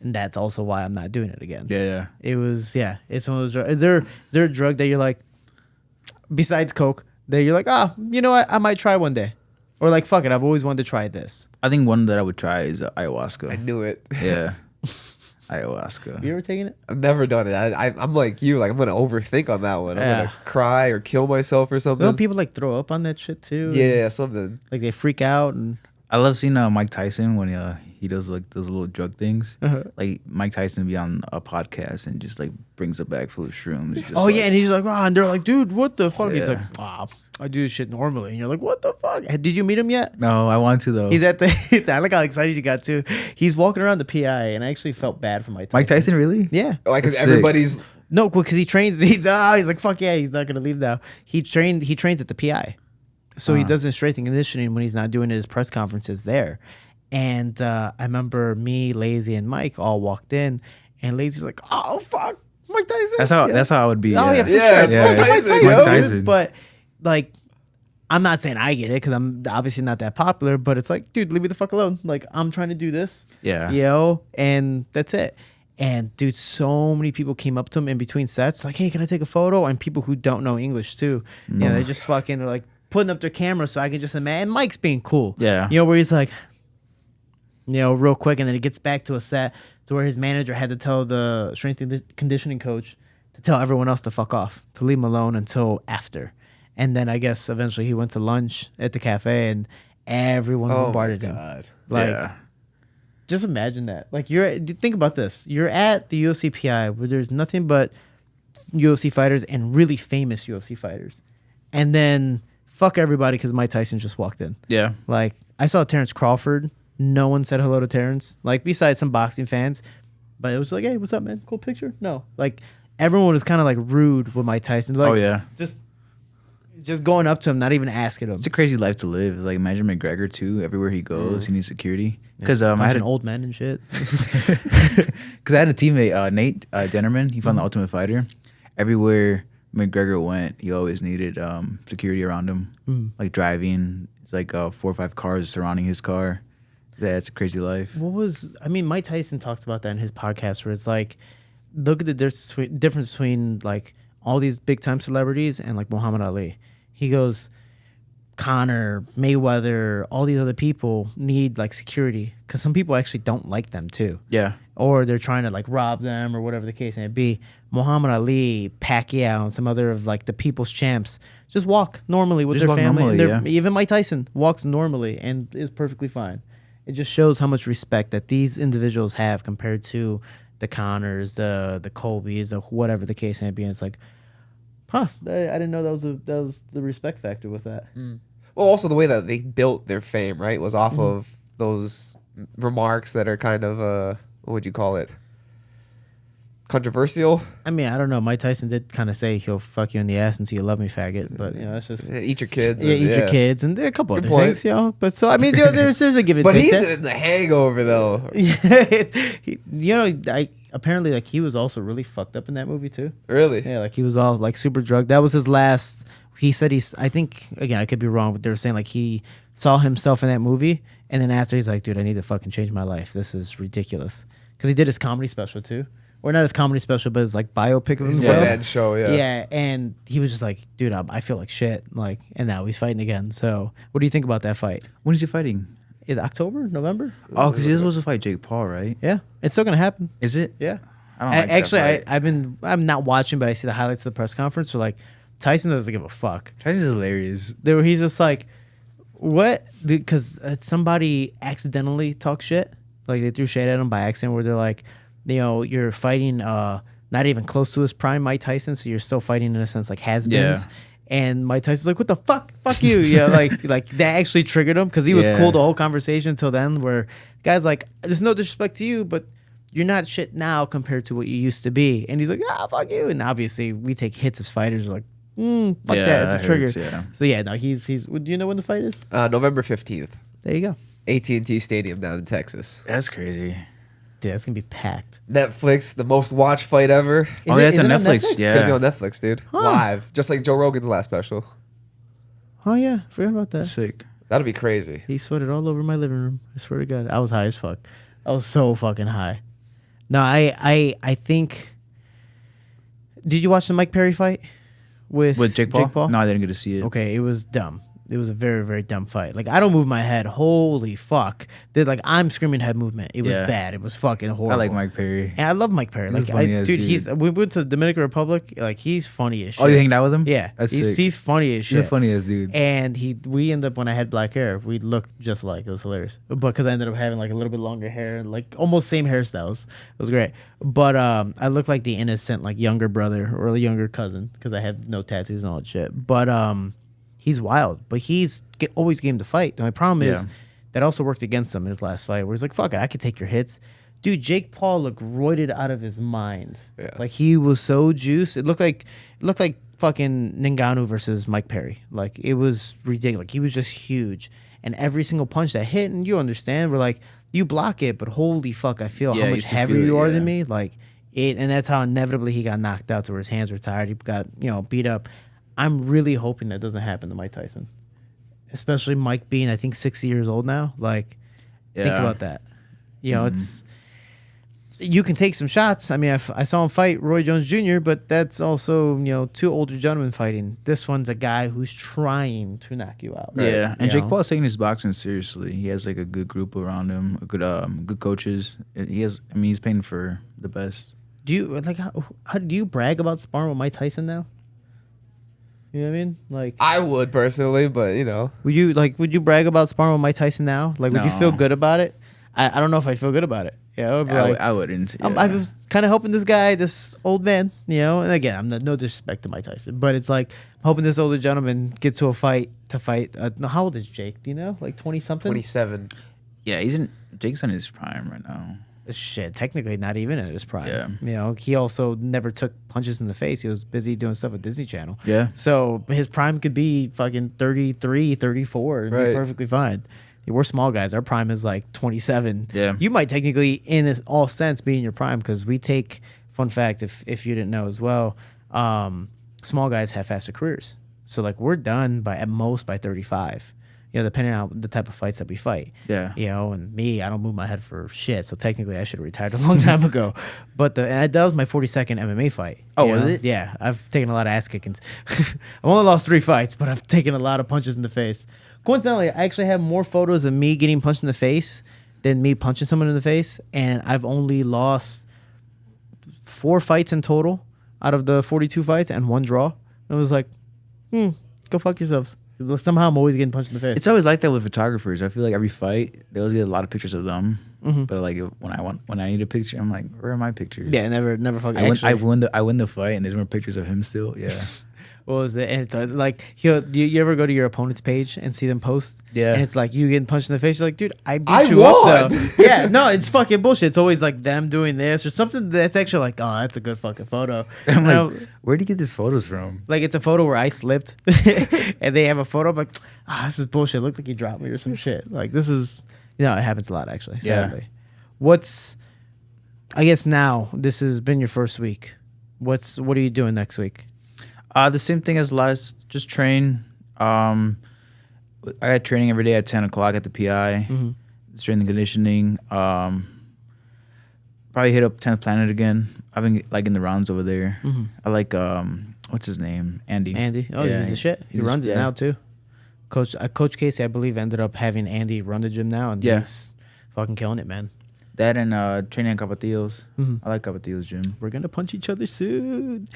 and that's also why I'm not doing it again. Yeah. It was it's one of those drugs. Is there a drug that you're like, besides coke, that you're like, you know what, I might try one day, or like fuck it, I've always wanted to try this. I think one that I would try is ayahuasca. I knew it. Yeah. Ayahuasca. You ever taken it? I've never done it. I'm like you. Like I'm gonna overthink on that one. I'm Yeah. gonna cry or kill myself or something. Don't people like throw up on that shit too? Yeah, something. Like they freak out and I love seeing Mike Tyson when he does like those little drug things. Like Mike Tyson be on a podcast and just like brings a bag full of shrooms. Just oh like, yeah, and he's like, and they're like, dude, what the fuck? He's Yeah. like, I do this shit normally, and you're like, what the fuck? Did you meet him yet? No, I want to though. He's at the. I like how excited you got too. He's walking around the PI, and I actually felt bad for Mike Tyson. Mike Tyson, really? Yeah. Like, cause That's sick. everybody's. No, because he trains. He's like, fuck yeah, he's not gonna leave now. He trains at the PI, so he does his strength and conditioning when he's not doing his press conferences there. And I remember me, Lazy, and Mike all walked in, and Lazy's like, oh fuck, Mike Tyson. That's how I would be. Oh yeah, for Yeah, sure. it's Mike Tyson, Mike Mike Tyson. But like, I'm not saying I get it because I'm obviously not that popular. But it's like, dude, leave me the fuck alone. Like, I'm trying to do this. Yeah. And that's it. And dude, so many people came up to him in between sets, like, hey, can I take a photo? And people who don't know English too. Yeah, they just fucking like putting up their camera so I can just imagine. And Mike's being cool. Yeah. Where he's like, real quick, and then it gets back to a set to where his manager had to tell the strength and conditioning coach to tell everyone else to fuck off, to leave him alone until after. And then I guess eventually he went to lunch at the cafe, and everyone bombarded him. Like, Yeah. just imagine that. Like, think about this. You're at the UFC PI where there's nothing but UFC fighters and really famous UFC fighters, and then fuck everybody because Mike Tyson just walked in. Yeah. Like, I saw Terrence Crawford. No one said hello to Terrence. Like, besides some boxing fans. But it was like, hey, what's up, man? Cool picture? No. Like, everyone was kind of like rude with Mike Tyson. Like, Oh yeah. Just going up to him, not even asking him. It's a crazy life to live. Like imagine McGregor too. Everywhere he goes, he needs security. Because I had an old man and shit. Because I had a teammate, Nate Dennerman. He found the Ultimate Fighter. Everywhere McGregor went, he always needed security around him, like driving. It's like 4 or 5 cars surrounding his car. Yeah, it's a crazy life. Mike Tyson talked about that in his podcast where it's like, look at the difference between like all these big time celebrities and like Muhammad Ali. He goes, Conor, Mayweather, all these other people need like security because some people actually don't like them too. Yeah. Or they're trying to like rob them or whatever the case may be. Muhammad Ali, Pacquiao, and some other of like the people's champs just walk normally with Just their walk family. normally, And even Mike Tyson walks normally and is perfectly fine. It just shows how much respect that these individuals have compared to the Conors, the Colbys, or whatever the case may be. And it's like, I didn't know that was the respect factor with that. Well, also the way that they built their fame, right, was off of those remarks that are kind of what would you call it? Controversial. I mean, I don't know. Mike Tyson did kind of say he'll fuck you in the ass until you love me, faggot. But that's just Eat your kids. yeah, and- eat your kids and a couple Good other point. things, But so I mean, there's a give and But take. he's there. in the Hangover though. Apparently, like he was also really fucked up in that movie too. Really? Yeah, like he was all like super drugged. That was his last. He said I think again I could be wrong, but they were saying like he saw himself in that movie, and then after he's like, dude, I need to fucking change my life. This is ridiculous. Because he did his comedy special too, or not his comedy special, but his like biopic of His himself. one-man show, yeah. Yeah, and he was just like, dude, I feel like shit. Like, and now he's fighting again. So, what do you think about that fight? When is he fighting? Is it October, November? Oh, because he was supposed to fight Jake Paul, right? Yeah, it's still gonna happen. Is it? Yeah. I don't like that Actually, fight. I'm not watching, but I see the highlights of the press conference. So like, Tyson doesn't give a fuck. Tyson's hilarious. He's just like, what? Because somebody accidentally talked shit. Like they threw shade at him by accident, where they're like, you're fighting not even close to his prime Mike Tyson, so you're still fighting in a sense like has-beens. Yeah. And Mike Tyson's like, what the fuck? Fuck you. Yeah, like that actually triggered him because he was Yeah. cool the whole conversation until then, where guys like, there's no disrespect to you, but you're not shit now compared to what you used to be. And he's like, ah, fuck you. And obviously, we take hits as fighters. We're like, fuck that. It's a trigger. hurts, yeah. So yeah, no, he's. Do you know when the fight is? November 15th, There you go. AT&T Stadium down in Texas. That's crazy. Dude, that's gonna be packed. Netflix, the most watched fight ever. Oh, yeah, it's on Netflix. It's gonna be Yeah. on Netflix, dude. Huh. Live, just like Joe Rogan's last special. Oh yeah, forgot about that. Sick. That'll be crazy. He sweated all over my living room. I swear to God, I was high as fuck. I was so fucking high. No, I think. Did you watch the Mike Perry fight with Jake Paul? No, I didn't get to see it. Okay, it was dumb. It was a very, very dumb fight. Like, I don't move my head. Holy fuck. I'm screaming head movement. It was Yeah. bad. It was fucking horrible. I like Mike Perry. And I love Mike Perry. He's Like, a funny ass dude. we went to the Dominican Republic. Like, he's funny as shit. Oh, you hanging out with him? Yeah. That's sick. He's funny as shit. He's the funniest dude. And we ended up, when I had black hair, we looked just alike. It was hilarious. But because I ended up having like a little bit longer hair and like almost same hairstyles. It was great. But I looked like the innocent, like younger brother or the younger cousin because I had no tattoos and all that shit. But he's wild. But he's always game to fight. My problem is that also worked against him in his last fight where he's like, fuck it, I could take your hits. Dude, Jake Paul looked roided out of his mind. Yeah. Like he was so juiced. It looked like fucking Ngannou versus Mike Perry. Like it was ridiculous. Like, he was just huge. And every single punch that hit, and you understand, we're like, you block it, but holy fuck, I feel Yeah, how you much still heavier feel it, you are yeah. than me. Like it, and that's how inevitably he got knocked out to where his hands were tired. He got, beat up. I'm really hoping that doesn't happen to Mike Tyson. Especially Mike being, I think, 60 years old now. Like, think Yeah. about that. It's, you can take some shots. I mean, I saw him fight Roy Jones Jr., but that's also, two older gentlemen fighting. This one's a guy who's trying to knock you out. Yeah, and You Jake know? Paul's taking his boxing seriously. He has like a good group around him, good coaches. He's paying for the best. Do you, like, how do you brag about sparring with Mike Tyson now? You know what I mean? Like, I would personally, but would you brag about sparring with Mike Tyson now? Like, would you feel No. good about it? I don't know if I feel good about it. Yeah, I wouldn't. I was kind of hoping this old man, and again, I'm no disrespect to Mike Tyson, but it's like I'm hoping this older gentleman gets to a fight to fight. How old is Jake? Do you know? Like 20 something? 27. Yeah, Jake's in his prime right now. Shit, technically not even in his prime. Yeah. He also never took punches in the face. He was busy doing stuff with Disney Channel. Yeah. So his prime could be fucking 33, 34 and be Right. perfectly fine. We're small guys. Our prime is like 27. Yeah. You might technically, in all sense, be in your prime because we take, fun fact, if you didn't know as well, small guys have faster careers. So like we're done at most by 35. Depending on the type of fights that we fight. Yeah. And me, I don't move my head for shit. So technically, I should have retired a long time ago. But that was my 42nd MMA fight. Oh, you was know? it? Yeah, I've taken a lot of ass kickings. I've only lost 3 fights, but I've taken a lot of punches in the face. Coincidentally, I actually have more photos of me getting punched in the face than me punching someone in the face, and I've only lost 4 fights in total out of the 42 fights and 1 draw. And it was like, go fuck yourselves. Somehow I'm always getting punched in the face. It's always like that with photographers. I feel like every fight they always get a lot of pictures of them. But like when I need a picture, I'm like, where are my pictures? Yeah, never fucking. I win the fight, and there's more pictures of him still. Yeah. What was it? And it's like, you ever go to your opponent's page and see them post? Yeah. And it's like you getting punched in the face. You're like, dude, I beat I you won. up though. Yeah, no, it's fucking bullshit. It's always like them doing this or something that's actually like, oh, that's a good fucking photo. I'm You like, know, where do you get these photos from? like it's a photo where I slipped and they have a photo. I'm like, this is bullshit. It looked like you dropped me or some shit. Like this is, it happens a lot actually. Sadly. I guess now this has been your first week. What are you doing next week? The same thing as last. Just train. I got training every day at 10 o'clock at the PI. Strength and conditioning. Probably hit up 10th Planet again. I've been liking the rounds over there. I like what's his name? Andy. Oh, Yeah, he's the shit. He runs it now too. Coach Casey, I believe, ended up having Andy run the gym now, and he's fucking killing it, man. That and training at Capatillo's. I like Capatillo's gym. We're gonna punch each other soon.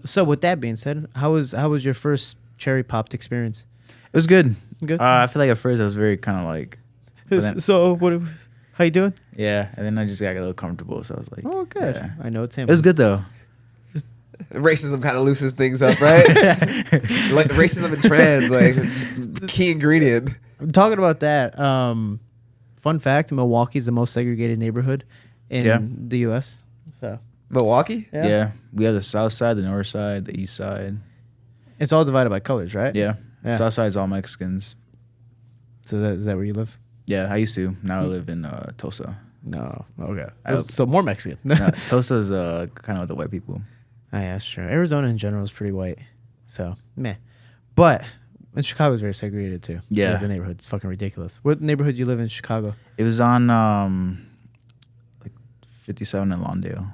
So with that being said, how was your first cherry popped experience? It was good. Good. I feel like at first I was very kind of like, but then- So what? How you doing? yeah, and then I just got a little comfortable, so I was like, Oh, good. yeah. I know it's him. It was good though. Racism kind of loosens things up, right? Like racism and trans, like it's the key ingredient. Talking about that. fun fact: Milwaukee's the most segregated neighborhood in the U.S. So Milwaukee? Yeah. We have the south side, the north side, the east side. it's all divided by colors, right? Yeah. Yeah. South side's all Mexicans. So is that where you live? Yeah, I used to. Now I live in Tulsa. No. Okay. So more Mexican. Tulsa's kind of the white people. Oh, yeah, that's true. Arizona in general is pretty white. So, meh. But and Chicago is very segregated too. Yeah. The neighborhood. It's fucking ridiculous. What neighborhood you live in Chicago? It was on like 57 in Lawndale.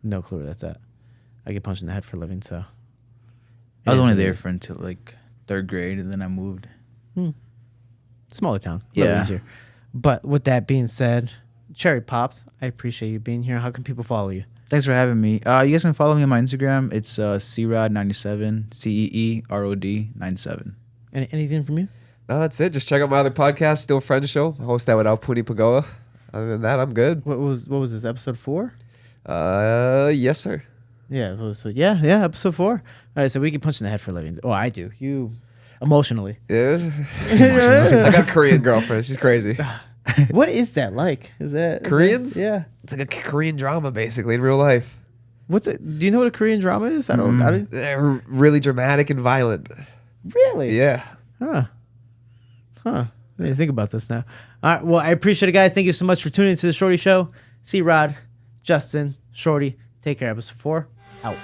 No clue where that's at. I get punched in the head for a living, so. I was It only is what it there is. for until like 3rd grade, and then I moved. Smaller town. A little Yeah. easier. But with that being said, Cherry Pops, I appreciate you being here. How can people follow you? Thanks for having me. You guys can follow me on my Instagram. It's CeeRod97, CeeRod 97. Anything from you? No, that's it. Just check out my other podcast, Still Friends Show. I host that without Puni Pagoa. Other than that, I'm good. What was this, episode 4? Yes, sir. Yeah, episode 4. All right, so we get punched in the head for a living. Oh, I do. You emotionally. Yeah. I got a Korean girlfriend. She's crazy. What is that like? Is that Koreans? Yeah. It's like a Korean drama, basically, in real life. What's it? Do you know what a Korean drama is? I don't. They're really dramatic and violent. Really? Yeah. Huh. I need to think about this now. All right. Well, I appreciate it, guys. Thank you so much for tuning into the Shorty Show. CeeRod, Justin, Shorty. Take care. Episode 4 out.